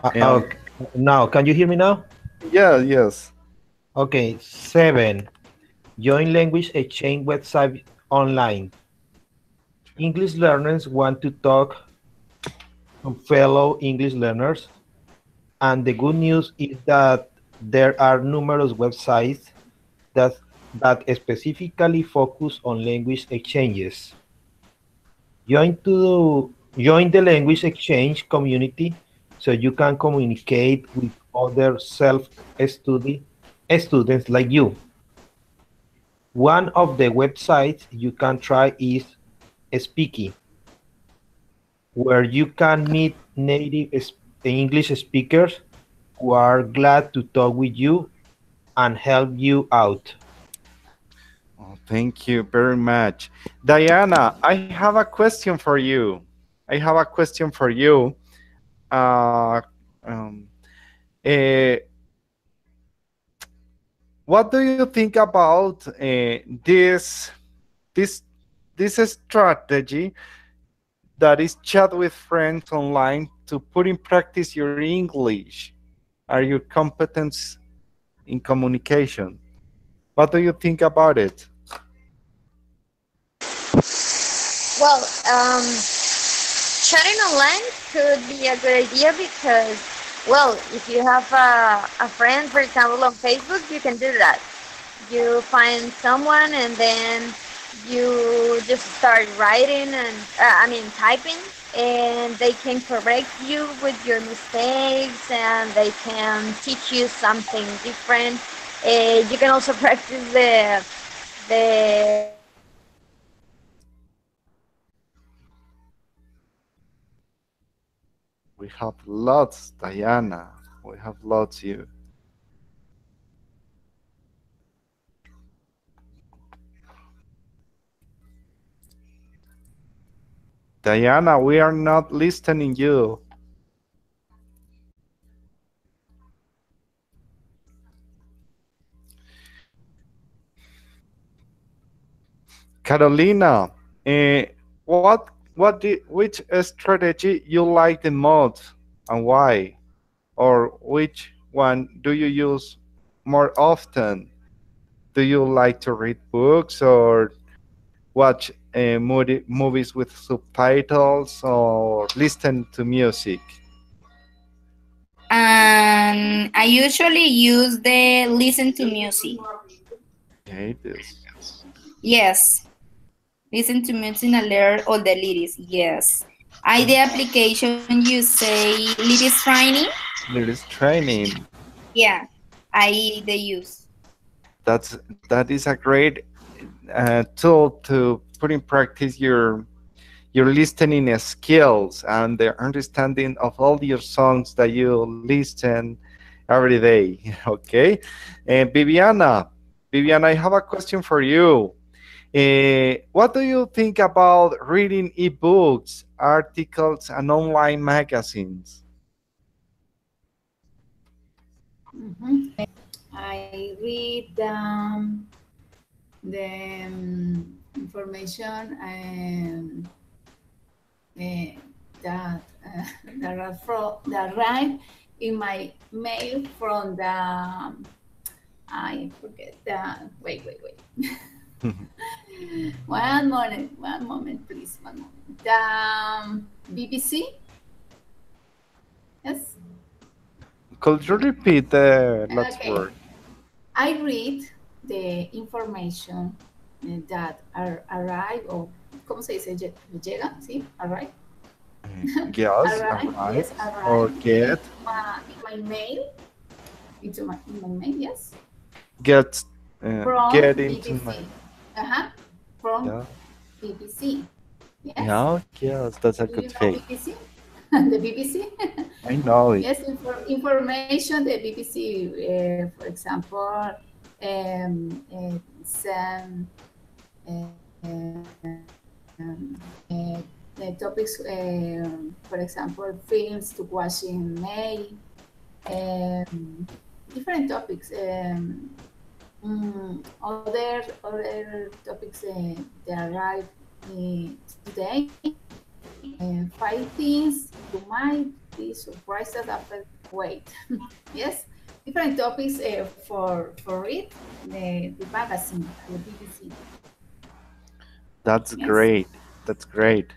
[SPEAKER 8] Okay. Now, can you hear me now?
[SPEAKER 1] Yeah, yes.
[SPEAKER 8] Okay, 7. Join language exchange website online. English learners want to talk to fellow English learners, and the good news is that there are numerous websites that specifically focus on language exchanges. Join the language exchange community so you can communicate with other self-study students like you. One of the websites you can try is Speaky, where you can meet native English speakers who are glad to talk with you and help you out.
[SPEAKER 1] Oh, thank you very much. Diana, I have a question for you. I have a question for you. What do you think about this strategy that is chat with friends online to put in practice your English? Are you competent in communication? What do you think about it?
[SPEAKER 5] Well, chatting online could be a good idea because, well, if you have a friend, for example, on Facebook, you can do that. You find someone and then you just start writing and, I mean, typing, and they can correct you with your mistakes and they can teach you something different. You can also practice the
[SPEAKER 1] We have lots, Diana. We have lots you. Diana, we are not listening you. Carolina, which strategy you like the most and why? Or which one do you use more often? Do you like to read books or watch movies with subtitles or listen to music?
[SPEAKER 9] And I usually use the listen to music.
[SPEAKER 1] Okay, this.
[SPEAKER 9] Yes, listen to music and learn all the lyrics. Yes. I the application you say lyrics training.
[SPEAKER 1] There is training.
[SPEAKER 9] Yeah, I the use.
[SPEAKER 1] That is a great tool to put in practice your listening skills and the understanding of all your songs that you listen every day. Okay, and Viviana, I have a question for you. What do you think about reading ebooks, articles, and online magazines?
[SPEAKER 2] Mhm. I read the information that that arrive in my mail from the I forget the wait. One moment, please. One moment. The BBC. Yes.
[SPEAKER 1] Could you repeat the last
[SPEAKER 2] Okay.
[SPEAKER 1] word?
[SPEAKER 2] I read the information that arrive o ¿cómo se dice? Llega, ¿sí? Arrive.
[SPEAKER 1] Yes,
[SPEAKER 2] Arrive,
[SPEAKER 1] arrive
[SPEAKER 2] yes,
[SPEAKER 1] or
[SPEAKER 2] arrive
[SPEAKER 1] get.
[SPEAKER 2] in my mail, in my mail, yes.
[SPEAKER 1] Get
[SPEAKER 2] From
[SPEAKER 1] into
[SPEAKER 2] BBC.
[SPEAKER 1] my
[SPEAKER 2] From
[SPEAKER 1] yeah.
[SPEAKER 2] BBC. Yes.
[SPEAKER 1] Yeah, yes, that's a
[SPEAKER 2] Do you
[SPEAKER 1] good
[SPEAKER 2] know
[SPEAKER 1] thing.
[SPEAKER 2] BBC? The BBC?
[SPEAKER 1] I know it.
[SPEAKER 2] Yes, information, the BBC, for example, some the topics, for example, films to watch in May, different topics. Other topics that arrive today. Five things you might be surprised after wait. Yes, different topics for it. The magazine, the BBC.
[SPEAKER 1] That's
[SPEAKER 2] Yes.
[SPEAKER 1] great. That's great.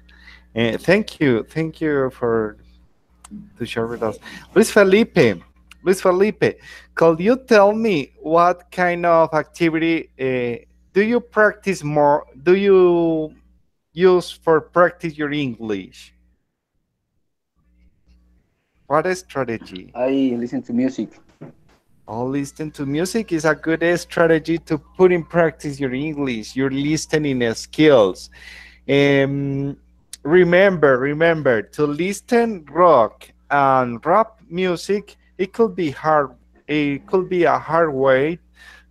[SPEAKER 1] Thank you for to share with us, Luis Felipe. Luis Felipe, could you tell me what kind of activity do you practice more? Do you use for practice your English? What is strategy?
[SPEAKER 7] I listen to music.
[SPEAKER 1] Oh, listen to music is a good strategy to put in practice your English, your listening skills. Um, remember to listen rock and rap music. It could be hard. It could be a hard way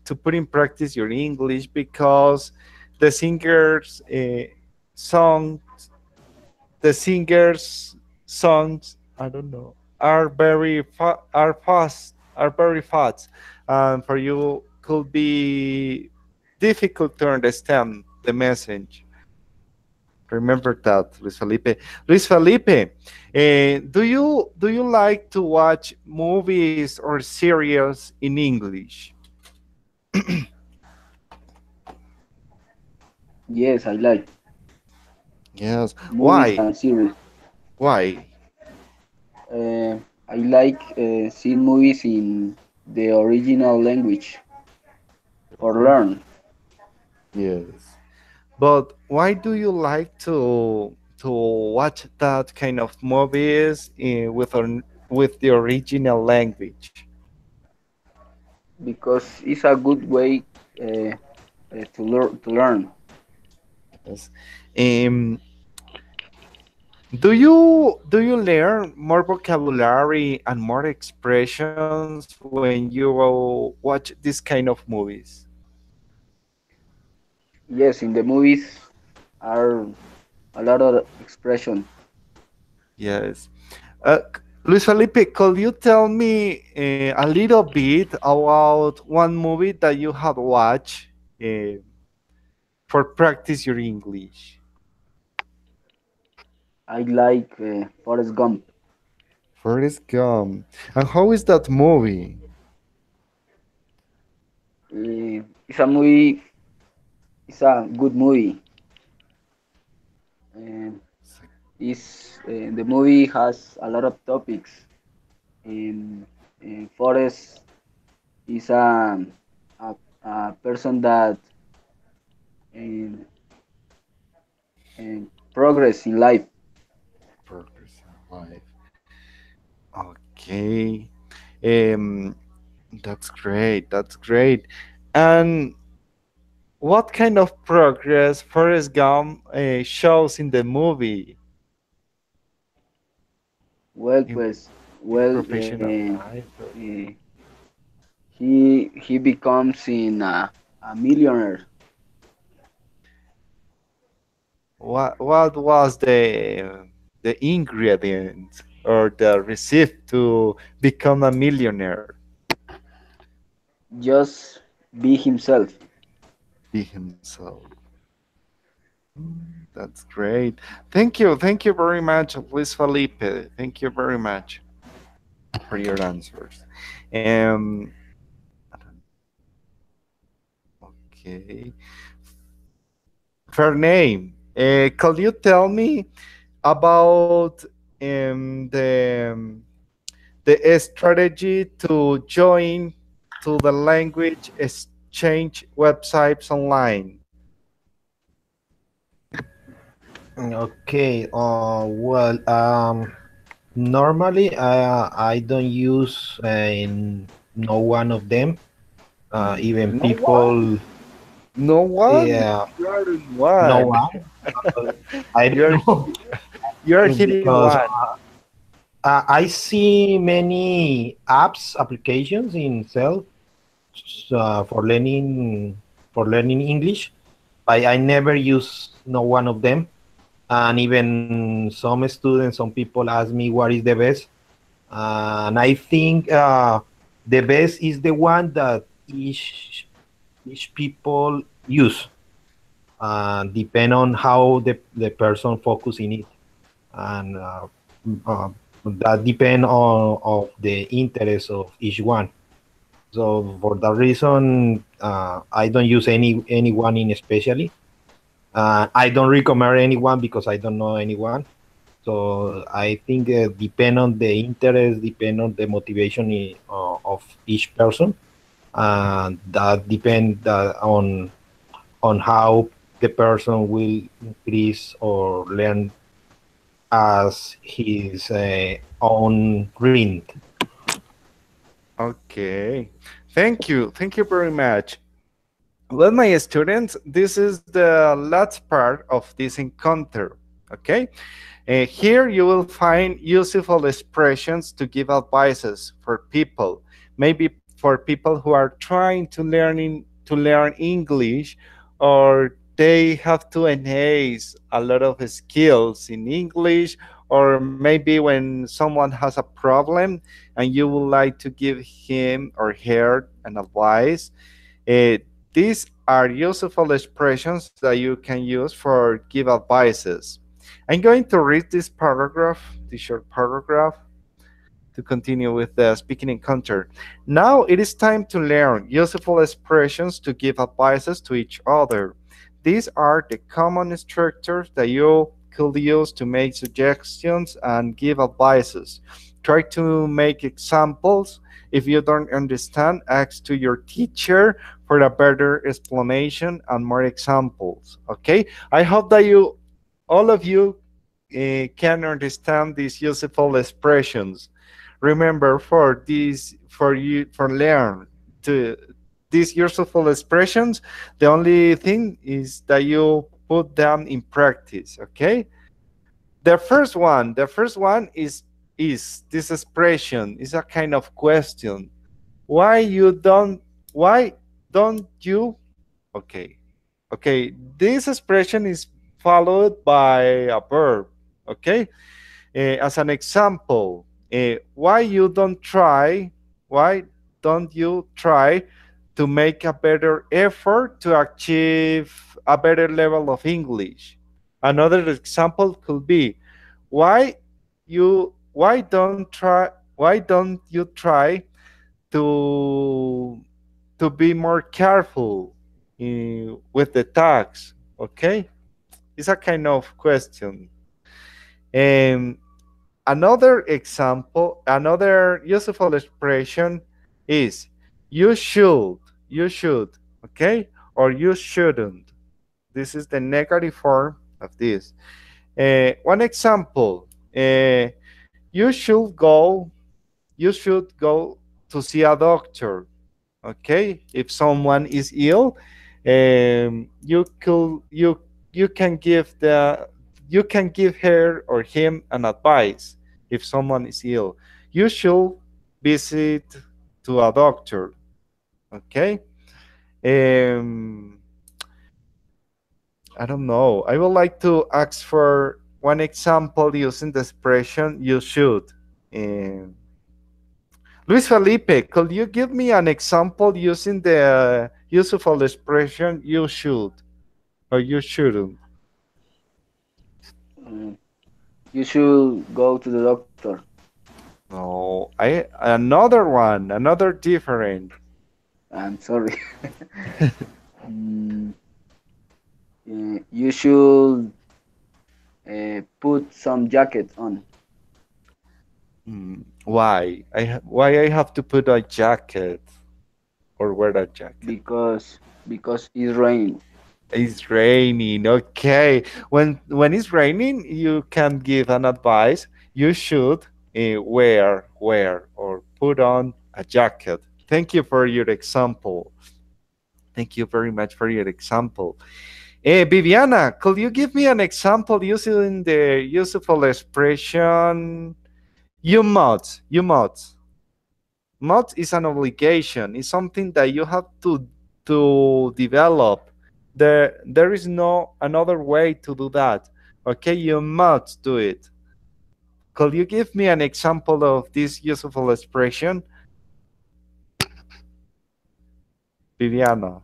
[SPEAKER 1] to put in practice your English because the singers' song, the singers' songs, I don't know, are are very fast, and for you could be difficult to understand the message. Remember that, Luis Felipe. Luis Felipe, do you like to watch movies or series in English?
[SPEAKER 7] Yes, I like
[SPEAKER 1] Yes.
[SPEAKER 7] movies
[SPEAKER 1] Why?
[SPEAKER 7] and series.
[SPEAKER 1] Why?
[SPEAKER 7] I like seeing movies in the original language for learn
[SPEAKER 1] Yes. But why do you like to watch that kind of movies with the original language?
[SPEAKER 7] because it's a good way to learn.
[SPEAKER 1] Yes. Um, do you learn more vocabulary and more expressions when you watch this kind of movies?
[SPEAKER 7] Yes, in the movies are a lot of expression.
[SPEAKER 1] Yes. Luis Felipe, could you tell me a little bit about one movie that you have watched uh, for practice your English?
[SPEAKER 7] I like Forrest Gump.
[SPEAKER 1] Forrest Gump. And how is that movie?
[SPEAKER 7] It's a movie. It's a good movie. Um, the movie has a lot of topics. In Forrest is a, a person that um, progress in life.
[SPEAKER 1] Progress in life. Okay. Um, that's great. That's great. And what kind of progress Forrest Gump shows in the movie
[SPEAKER 7] Well,
[SPEAKER 1] in,
[SPEAKER 7] pues,
[SPEAKER 1] in
[SPEAKER 7] well,
[SPEAKER 1] professional life?
[SPEAKER 7] uh, he becomes in a millionaire.
[SPEAKER 1] What was the ingredient or the recipe to become a millionaire?
[SPEAKER 7] Just be himself.
[SPEAKER 1] Be himself. That's great. Thank you very much, Luis Felipe. Thank you very much for your answers. Um, okay. Fair name. Could you tell me about the strategy to join to the language exchange websites online?
[SPEAKER 8] Okay. Well, normally I don't use no one of them. Even
[SPEAKER 1] No one.
[SPEAKER 8] people,
[SPEAKER 1] No one.
[SPEAKER 8] yeah,
[SPEAKER 1] You are
[SPEAKER 8] no
[SPEAKER 1] one.
[SPEAKER 8] one. I don't
[SPEAKER 1] You're
[SPEAKER 8] know
[SPEAKER 1] you're hitting
[SPEAKER 8] because
[SPEAKER 1] one.
[SPEAKER 8] I see many apps, applications in cell for learning English. I never use no one of them, and even some students, some people ask me what is the best, and I think the best is the one that each people use, depend on how the person focus in it, and uh, that depend on of the interest of each one. So for that reason, I don't use anyone in especially. I don't recommend anyone because I don't know anyone. So I think depend on the interest, depend on the motivation of each person, and that depend on how the person will increase or learn as his own rhythm.
[SPEAKER 1] Okay. Thank you very much. Well, my students, this is the last part of this encounter. Okay. Here you will find useful expressions to give advices for people, maybe for people who are trying to learn English, or they have to enhance a lot of skills in English, or maybe when someone has a problem and you would like to give him or her an advice. uh, these are useful expressions that you can use for give advices. I'm going to read this paragraph, this short paragraph, to continue with the speaking encounter. Now it is time to learn useful expressions to give advices to each other. These are the common structures that you could use to make suggestions and give advices. Try to make examples. If you don't understand, ask to your teacher for a better explanation and more examples. Okay? I hope that all of you, can understand these useful expressions. Remember, for learn to these useful expressions, the only thing is that you put them in practice. Okay. The first one is this expression is a kind of question. Why don't you? Okay. Okay, this expression is followed by a verb. Okay. As an example, why don't you try to make a better effort to achieve a better level of English? Another example could be, why don't you try to be more careful with the tax? Okay, it's a kind of question. And another useful expression is you should, okay, or you shouldn't. This is the negative form of this. One example, you should go, you should go to see a doctor. Okay, if someone is ill, you can give her or him an advice. If someone is ill, you should visit to a doctor. Okay. um, I don't know, I would like to ask for one example using the expression you should. um, Luis Felipe, could you give me an example using the useful expression you should or you shouldn't?
[SPEAKER 7] Uh, you should go to the doctor.
[SPEAKER 1] No, another different.
[SPEAKER 7] I'm sorry. Mm, you should put some jacket on
[SPEAKER 1] Why I have to put a jacket or wear a jacket?
[SPEAKER 7] because it's raining.
[SPEAKER 1] It's raining. Okay. When it's raining, you can give an advice. You should wear or put on a jacket. Thank you for your example. Thank you very much for your example. Viviana, could you give me an example using the useful expression you must? You must. Must is an obligation. It's something that you have to develop. There is no another way to do that. Okay, you must do it. Could you give me an example of this useful expression, Viviana?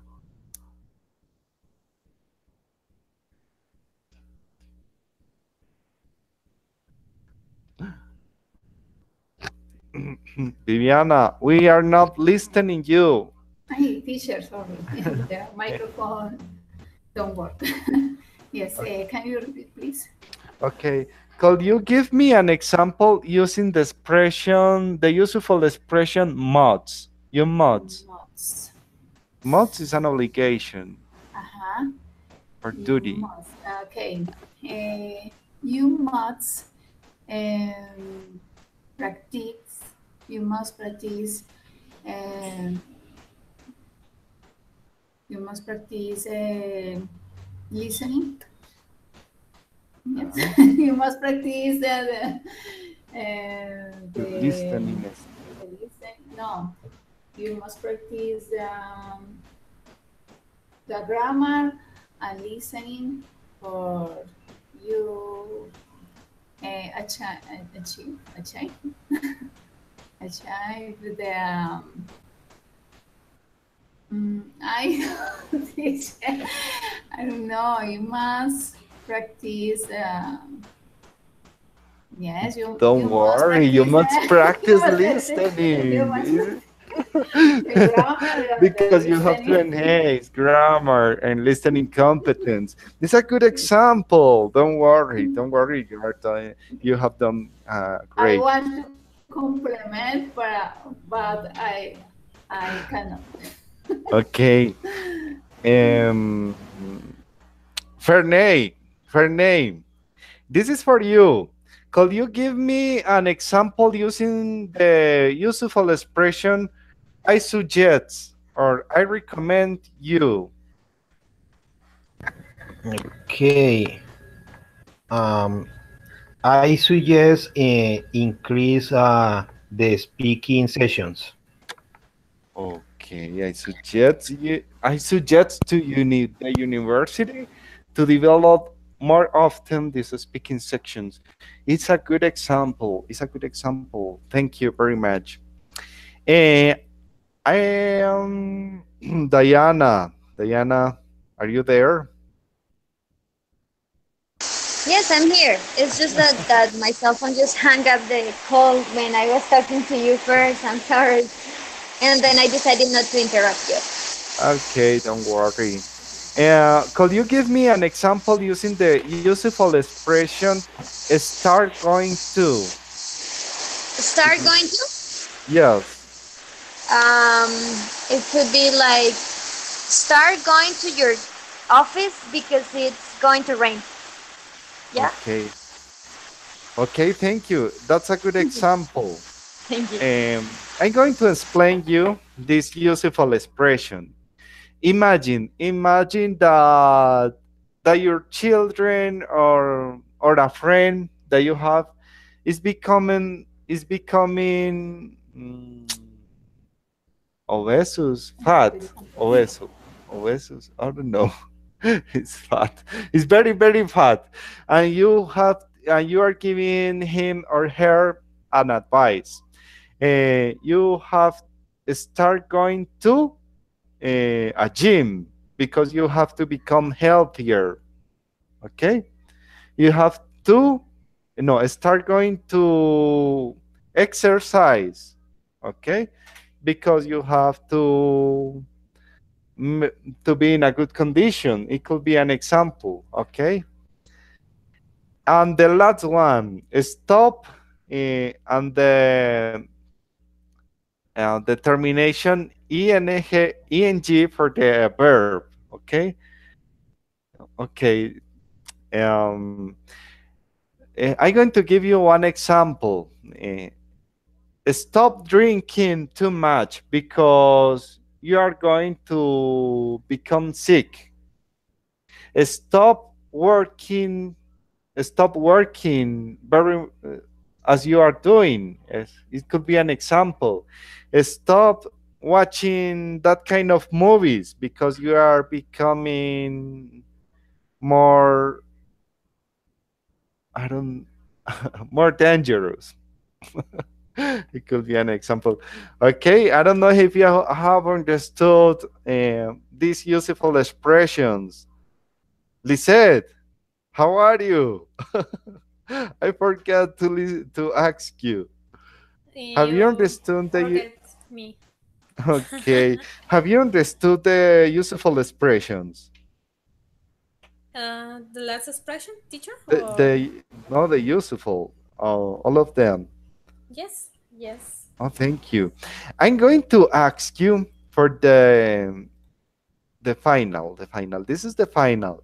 [SPEAKER 1] Viviana, we are not listening you.
[SPEAKER 2] Hey, teacher, sorry. The microphone don't work. Yes, can you repeat, please?
[SPEAKER 1] Okay. Could you give me an example using the useful expression mods? You mods.
[SPEAKER 2] Must.
[SPEAKER 1] Mods is an obligation
[SPEAKER 2] Uh-huh.
[SPEAKER 1] or
[SPEAKER 2] You
[SPEAKER 1] duty.
[SPEAKER 2] must. Okay. You must practice. You must practice. Um, you must practice listening. Yes. You must practice the
[SPEAKER 1] Listening.
[SPEAKER 2] no. You must practice the grammar and listening for you achieve achieve the I teacher, I don't know. You must practice. Yes, you
[SPEAKER 1] Don't
[SPEAKER 2] must
[SPEAKER 1] worry, you
[SPEAKER 2] practice.
[SPEAKER 1] must
[SPEAKER 2] You
[SPEAKER 1] practice
[SPEAKER 2] must you
[SPEAKER 1] listening.
[SPEAKER 2] must the grammar,
[SPEAKER 1] Because
[SPEAKER 2] the
[SPEAKER 1] you have to
[SPEAKER 2] listening.
[SPEAKER 1] enhance grammar and listening competence. This is a good example. Don't worry, don't worry. You have done
[SPEAKER 2] I
[SPEAKER 1] great.
[SPEAKER 2] want to compliment, but I cannot.
[SPEAKER 1] Okay. Um, Fernay, Fernay, this is for you. Could you give me an example using the useful expression I suggest or I recommend you?
[SPEAKER 8] Okay. Um, I suggest increase the speaking sessions.
[SPEAKER 1] Okay, I suggest to the university to develop more often these speaking sections. It's a good example. It's a good example. Thank you very much. Eh, I am Diana. Diana, are you there?
[SPEAKER 5] Yes, I'm here. It's just that my cell phone just hung up the call when I was talking to you first. I'm sorry. And then I decided not to interrupt you.
[SPEAKER 1] Okay, don't worry. Could you give me an example using the useful expression start going to?
[SPEAKER 5] Start going to?
[SPEAKER 1] Yes.
[SPEAKER 5] Um, it could be like start going to your office because it's going to rain. Yeah?
[SPEAKER 1] Okay. Okay, thank you. That's a good example.
[SPEAKER 5] Thank you.
[SPEAKER 1] I'm going to explain you this useful expression. Imagine that your children or a friend that you have is becoming obesus, fat, obesus. I don't know. It's fat. It's very very fat, and you are giving him or her an advice. You have start going to a gym because you have to become healthier. Okay, you have to start going to exercise. Okay, because you have m- to be in a good condition. It could be an example. Okay, and the last one, stop, and the termination eng for the verb. Okay, okay. Um, I'm going to give you one example. Stop drinking too much because you are going to become sick. Stop working. Stop working very as you are doing. It could be an example. Stop watching that kind of movies because you are becoming more. I don't more dangerous. It could be an example. Okay, I don't know if you have understood these useful expressions. Lisette, how are you? I forgot to ask you. Have you
[SPEAKER 3] You
[SPEAKER 1] understood the
[SPEAKER 3] forget me.
[SPEAKER 1] okay? Have you understood the useful expressions?
[SPEAKER 3] The last expression, teacher, or
[SPEAKER 1] The no, the useful, all of them.
[SPEAKER 3] yes, yes.
[SPEAKER 1] Oh, thank you. I'm going to ask you for the final, the final. This is the final.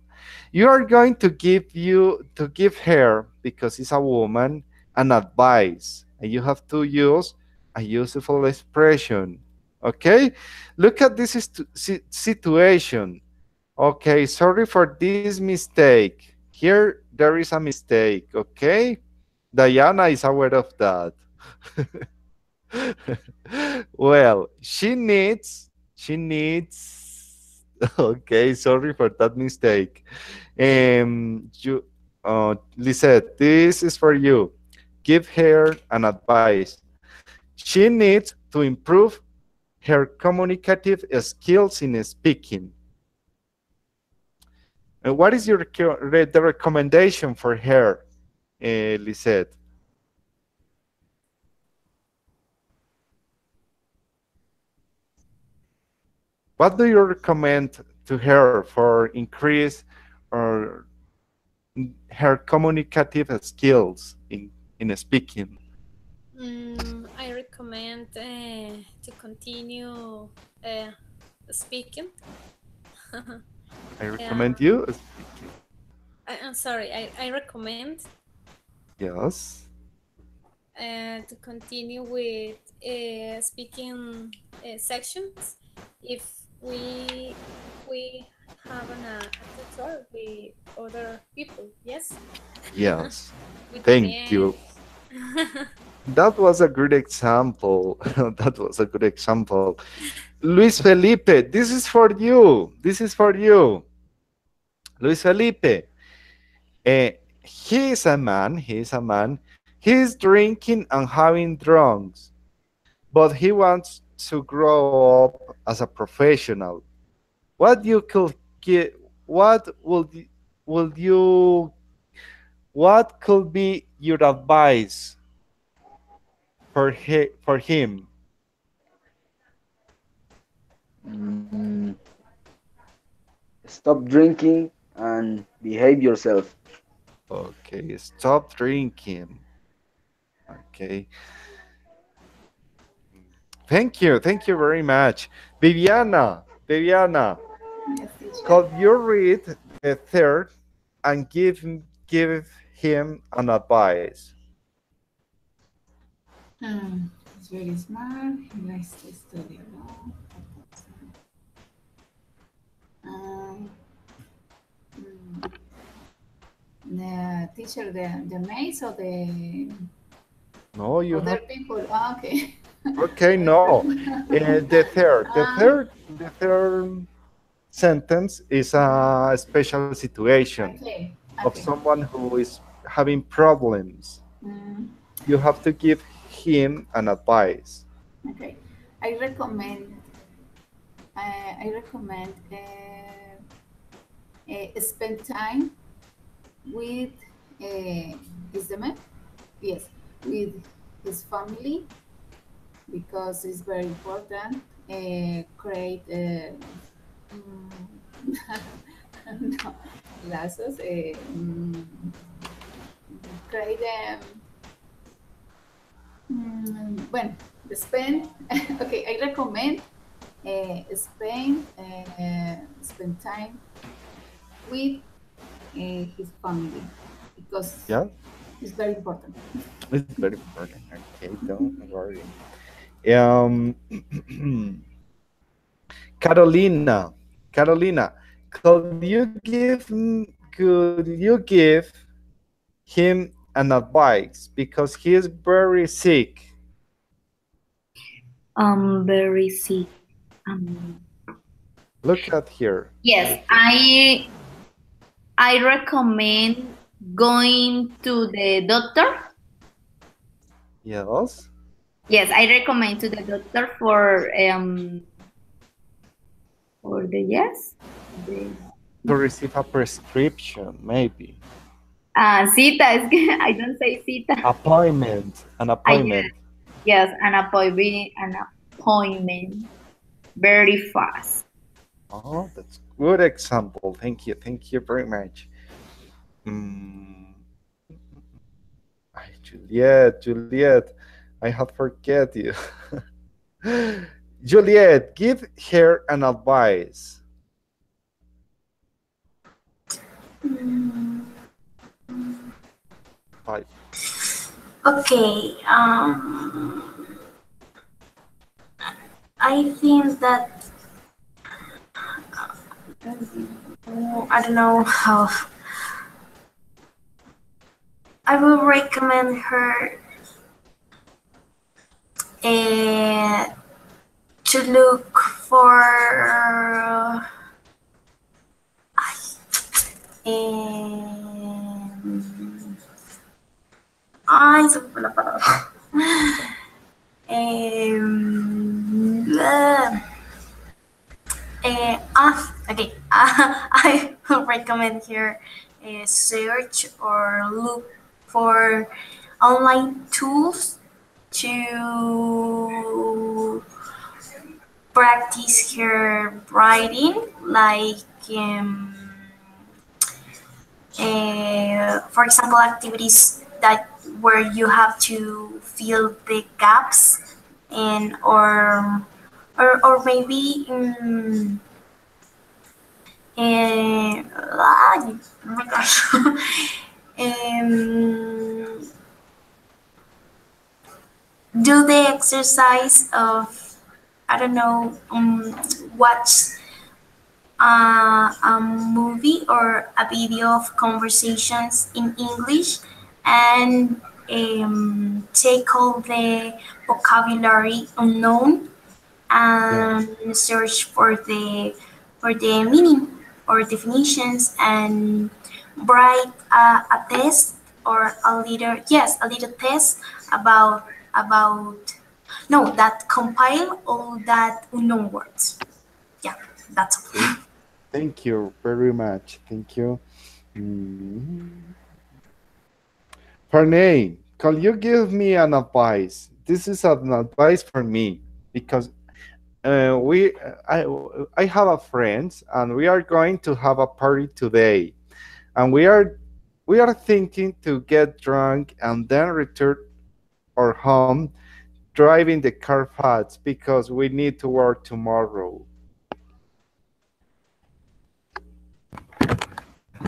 [SPEAKER 1] You are going to give her because it's a woman an advice, and you have to use a useful expression. Okay, look at this situation. Okay, sorry for this mistake. Here there is a mistake. Okay, Diana is aware of that. Well, she needs okay, sorry for that mistake. You Lisette, this is for you. Give her an advice. She needs to improve her communicative skills in speaking. And what is the recommendation for her, Lisette? What do you recommend to her for increase or her communicative skills in speaking?
[SPEAKER 3] I recommend to continue speaking.
[SPEAKER 1] I recommend you speaking.
[SPEAKER 3] I'm sorry, I recommend
[SPEAKER 1] Yes.
[SPEAKER 3] to continue with speaking sections if we have a tutor with other people. Yes.
[SPEAKER 1] Yes.
[SPEAKER 3] With
[SPEAKER 1] Thank you. That was a good example. That was a good example. Luis Felipe, this is for you. This is for you. Luis Felipe. He is a man. He is a man. He is drinking and having drunks, but he wants to grow up as a professional. What you could get? What will you? What could be your advice for him?
[SPEAKER 7] Stop drinking and behave yourself.
[SPEAKER 1] Okay, stop drinking. Okay. Thank you very much. Viviana,
[SPEAKER 2] Yes, teacher.
[SPEAKER 1] could you read the third and give him an advice?
[SPEAKER 2] He's very smart. He likes to study a lot. The teacher, the maids or the
[SPEAKER 1] No, you
[SPEAKER 2] other
[SPEAKER 1] have.
[SPEAKER 2] people? Ah, okay.
[SPEAKER 1] Okay, no. The third sentence is a special situation
[SPEAKER 2] Okay.
[SPEAKER 1] of
[SPEAKER 2] Okay.
[SPEAKER 1] someone who is having problems.
[SPEAKER 2] Mm,
[SPEAKER 1] You have to give him an advice.
[SPEAKER 2] okay. I recommend. Spend time with is the man? Yes, with his family because it's very important. Create no, lazos. Create bueno, spend. Okay, I recommend spend time with his family because
[SPEAKER 1] Yeah,
[SPEAKER 2] it's very important.
[SPEAKER 1] it's very important. Okay, don't worry. Um, Carolina, could you give him an advice because he is very sick?
[SPEAKER 9] Very sick.
[SPEAKER 1] Look at here.
[SPEAKER 9] Yes, I recommend going to the doctor.
[SPEAKER 1] Yes.
[SPEAKER 9] Yes, I recommend to the doctor for the yes.
[SPEAKER 1] To receive a prescription, maybe.
[SPEAKER 9] Cita, es que I don't say cita.
[SPEAKER 1] Appointment, an appointment.
[SPEAKER 9] Yes, an appointment very fast.
[SPEAKER 1] Oh, that's good example. Thank you very much. Juliet, I had forget you. Juliet, give her an advice. Five.
[SPEAKER 4] Okay. I think that I don't know how. I will recommend her to look for ay, se me fue la palabra. I recommend here search or look for online tools to practice her writing, like for example, activities that where you have to fill the gaps and or maybe oh my gosh. um, do the exercise of I don't know, watch a movie or a video of conversations in English and take all the vocabulary unknown
[SPEAKER 1] Yes.
[SPEAKER 4] and search for the meaning or definitions and write a test or a little test about no that compile all that unknown words. Yeah, that's all.
[SPEAKER 1] Thank, thank you very much. Thank you. Mm. Pernay, can you give me an advice? This is an advice for me because we I have a friend and we are going to have a party today, and we are thinking to get drunk and then return our home driving the car fast because we need to work tomorrow.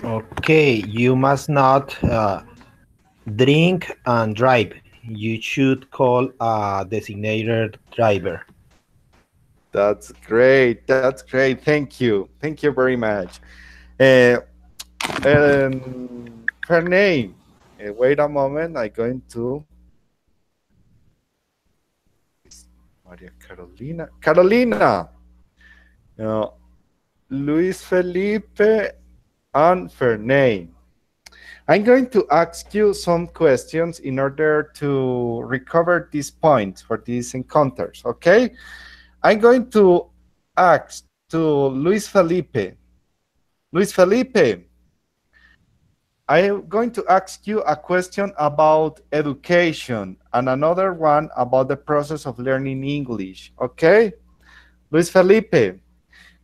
[SPEAKER 8] Okay, you must not drink and drive. You should call a designated driver.
[SPEAKER 1] That's great. That's great. Thank you. Thank you very much. Uh, her name. Wait a moment. I'm going to Maria Carolina. Carolina. Uh, Luis Felipe and Fernay. I'm going to ask you some questions in order to recover these points for these encounters. Okay. I'm going to ask to Luis Felipe. Luis Felipe, I'm going to ask you a question about education and another one about the process of learning English. Okay? Luis Felipe,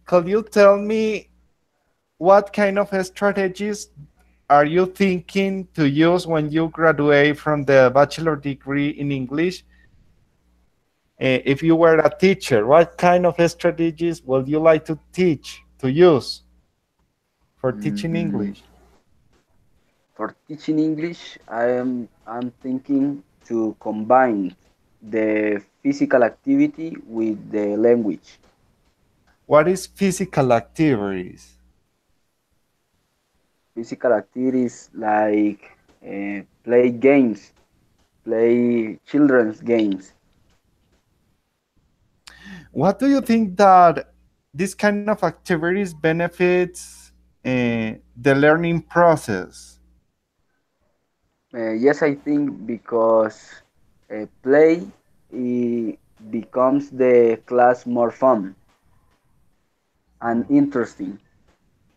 [SPEAKER 1] could you tell me what kind of strategies are you thinking to use when you graduate from the bachelor degree in English? If you were a teacher, what kind of strategies would you like to teach, to use for teaching
[SPEAKER 7] Mm,
[SPEAKER 1] English?
[SPEAKER 7] for teaching English, I'm thinking to combine the physical activity with the language.
[SPEAKER 1] What is physical activities?
[SPEAKER 7] Physical activities like play games, play children's games.
[SPEAKER 1] What do you think that this kind of activities benefits the learning process?
[SPEAKER 7] Yes, I think because play becomes the class more fun and interesting.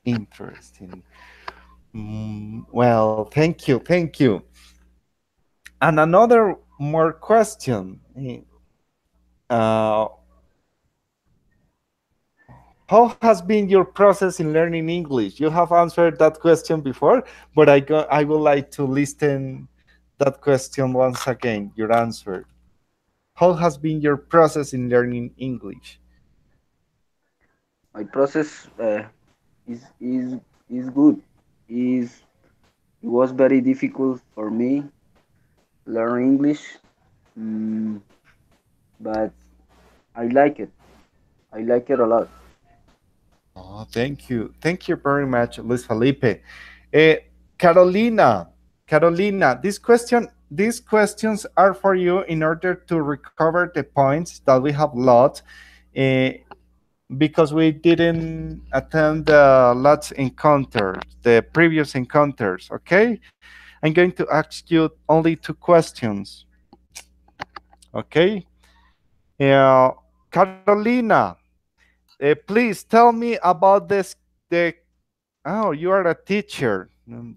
[SPEAKER 1] Interesting. Well, thank you, thank you. And another more question. Uh, how has been your process in learning English? You have answered that question before, but I would like to listen that question once again, your answer. How has been your process in learning English?
[SPEAKER 7] My process is is is good. Is It was very difficult for me learn English, mm, but I like it. I like it a lot.
[SPEAKER 1] Oh, thank you. Thank you very much, Luis Felipe. Eh, Carolina, Carolina, these questions are for you in order to recover the points that we have lost eh, because we didn't attend the last encounter, the previous encounters, okay? I'm going to ask you only two questions, okay? Uh, Carolina, please tell me about the Oh, you are a teacher.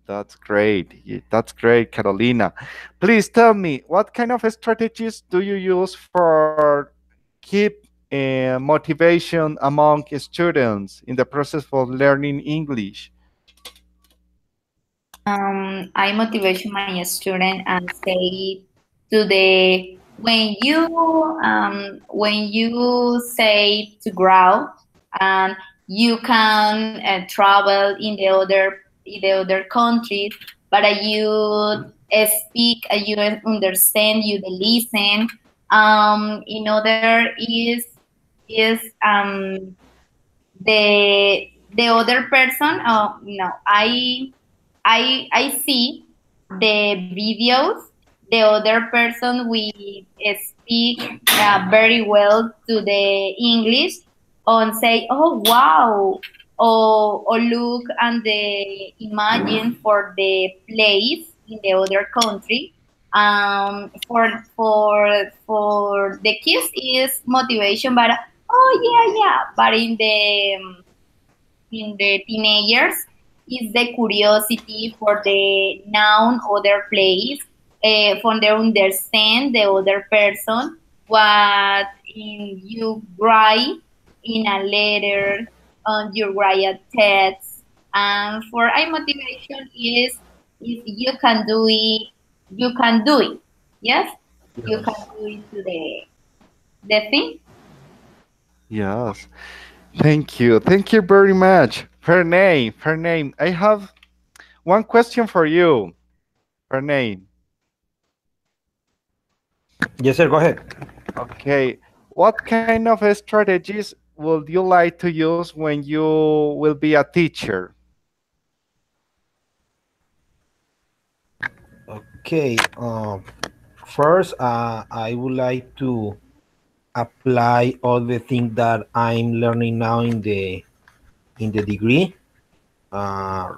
[SPEAKER 1] That's great. That's great, Carolina. Please tell me, what kind of strategies do you use for keep motivation among students in the process of learning English?
[SPEAKER 9] I motivation my student and say to the when you say to grow and you can travel in the other countries, but you speak, you understand, you listen. In other is the other person. Oh no, I see the videos. The other person we speak very well to the English and say, oh wow, or look and the imagine for the place in the other country. For the kids is motivation, but oh yeah, but in the teenagers is the curiosity for the noun other place, for the understand the other person, what in you write in a letter, you write a text, and for I motivation is if you can do it, you can do it. Yes, you can
[SPEAKER 8] Yes.
[SPEAKER 9] do it to the thing.
[SPEAKER 1] Yes. Thank you. Thank you very much. Fernay, Fernay, I have one question for you. Fernay.
[SPEAKER 8] Yes, sir. Go ahead.
[SPEAKER 1] Okay. What kind of strategies would you like to use when you will be a teacher?
[SPEAKER 8] Okay. First, I would like to apply all the things that I'm learning now in the degree. Uh,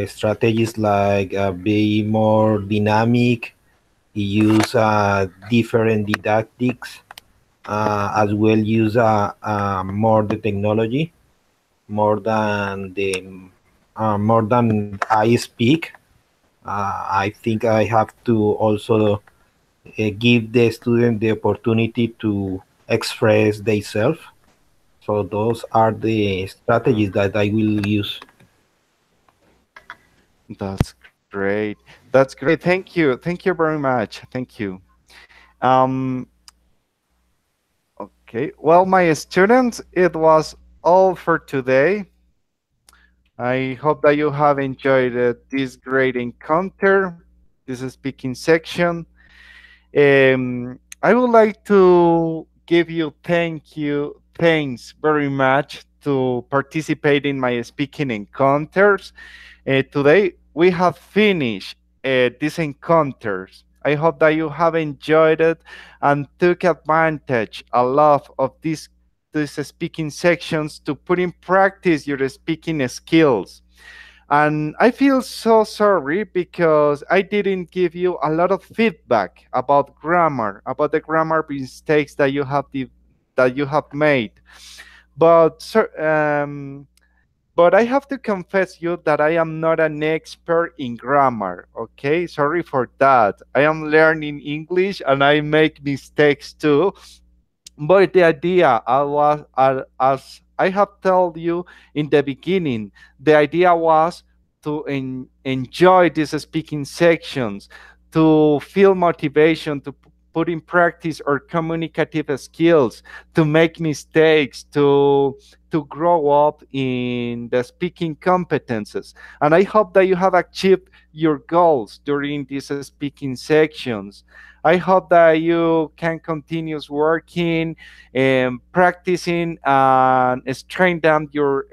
[SPEAKER 8] Strategies like be more dynamic, use different didactics, as well use more the technology, more than I speak. I think I have to also give the student the opportunity to express themselves. So those are the strategies that I will use.
[SPEAKER 1] That's great. That's great. Thank you. Thank you very much. Thank you. Um, okay. Well, my students, it was all for today. I hope that you have enjoyed this great encounter, this speaking section. I would like to give you thanks very much to participate in my speaking encounters. Today we have finished these encounters. I hope that you have enjoyed it and took advantage a lot of these speaking sections to put in practice your speaking skills. And I feel so sorry because I didn't give you a lot of feedback about grammar, about the grammar mistakes that that you have made. But but I have to confess you that I am not an expert in grammar. Okay, sorry for that. I am learning English and I make mistakes too. But the idea I was, as I have told you in the beginning, the idea was to enjoy these speaking sections, to feel motivation, to put in practice our communicative skills, to make mistakes, to grow up in the speaking competences. And I hope that you have achieved your goals during these speaking sections. I hope that you can continue working and practicing and strengthen your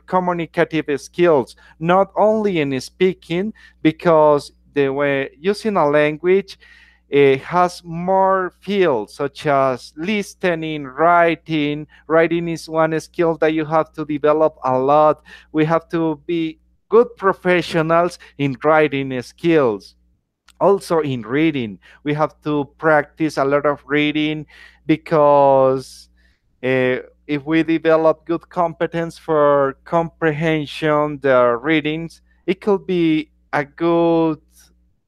[SPEAKER 1] communicative skills, not only in speaking, because the way using a language has more fields such as listening, writing. Writing is one skill that you have to develop a lot. We have to be good professionals in writing skills. Also in reading, we have to practice a lot of reading because uh, if we develop good competence for comprehension, the readings, it could be a good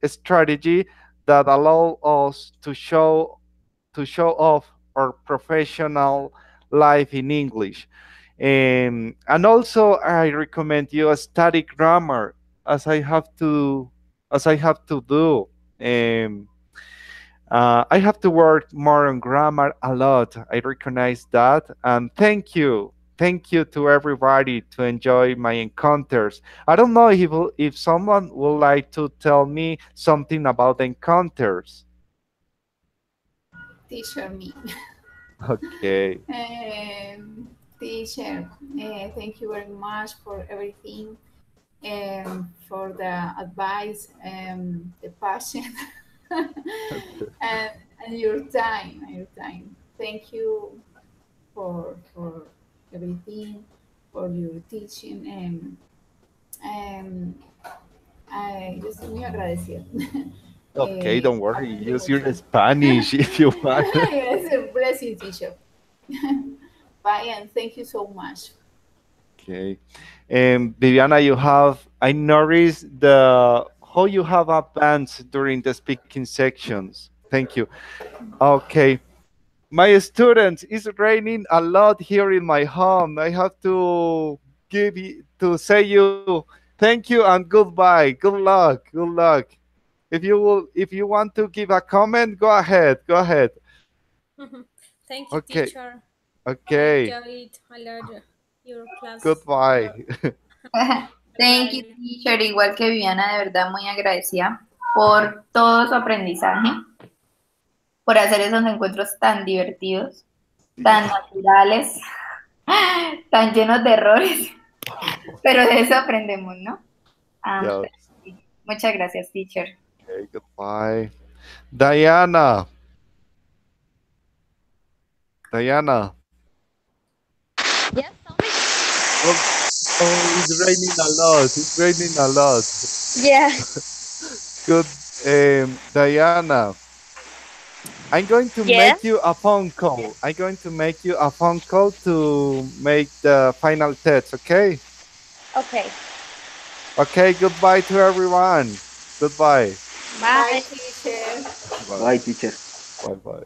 [SPEAKER 1] strategy that allow us to show off our professional life in English. And also, I recommend you a study grammar, as I have to do. Um, I have to work more on grammar a lot. I recognize that, and thank you to everybody to enjoy my encounters. I don't know if someone would like to tell me something about the encounters.
[SPEAKER 2] Teacher me.
[SPEAKER 1] Okay.
[SPEAKER 2] Teacher, thank you very much for everything, for the advice, the passion, and, and your time, Thank you for everything, for your teaching, and yo estoy muy agradecida.
[SPEAKER 1] Okay, don't worry.
[SPEAKER 2] Aprendí
[SPEAKER 1] Use
[SPEAKER 2] mucho.
[SPEAKER 1] your Spanish if you want.
[SPEAKER 2] Yes, bless you, teacher. Bye, and thank you so much.
[SPEAKER 1] Okay. And Viviana, I noticed how you have advanced during the speaking sections. Thank you. Okay. My students, it's raining a lot here in my home. I have to say you thank you and goodbye. Good luck. Good luck. If you want to give a comment, go ahead. Go ahead.
[SPEAKER 3] Thank you,
[SPEAKER 1] Okay.
[SPEAKER 3] teacher. I
[SPEAKER 1] Okay.
[SPEAKER 3] enjoyed a lot your class.
[SPEAKER 1] Goodbye.
[SPEAKER 9] Thank you, teacher. Igual que Viviana, de verdad muy agradecida por todo su aprendizaje, por hacer esos encuentros tan divertidos, tan naturales, tan llenos de errores, pero de eso aprendemos, ¿no?
[SPEAKER 1] Yes.
[SPEAKER 9] Sí. Muchas gracias, teacher.
[SPEAKER 1] Okay, goodbye. Diana. Diana.
[SPEAKER 5] Yes, tell me.
[SPEAKER 1] Oh, it's raining a lot. It's raining a lot.
[SPEAKER 5] Yeah.
[SPEAKER 1] Good, Diana. I'm going to
[SPEAKER 5] Yes?
[SPEAKER 1] make you a phone call. I'm going to make you a phone call to make the final test, okay?
[SPEAKER 5] Okay.
[SPEAKER 1] Okay, goodbye to everyone. Goodbye.
[SPEAKER 2] Bye, teacher.
[SPEAKER 7] Bye, teacher.
[SPEAKER 1] Bye bye.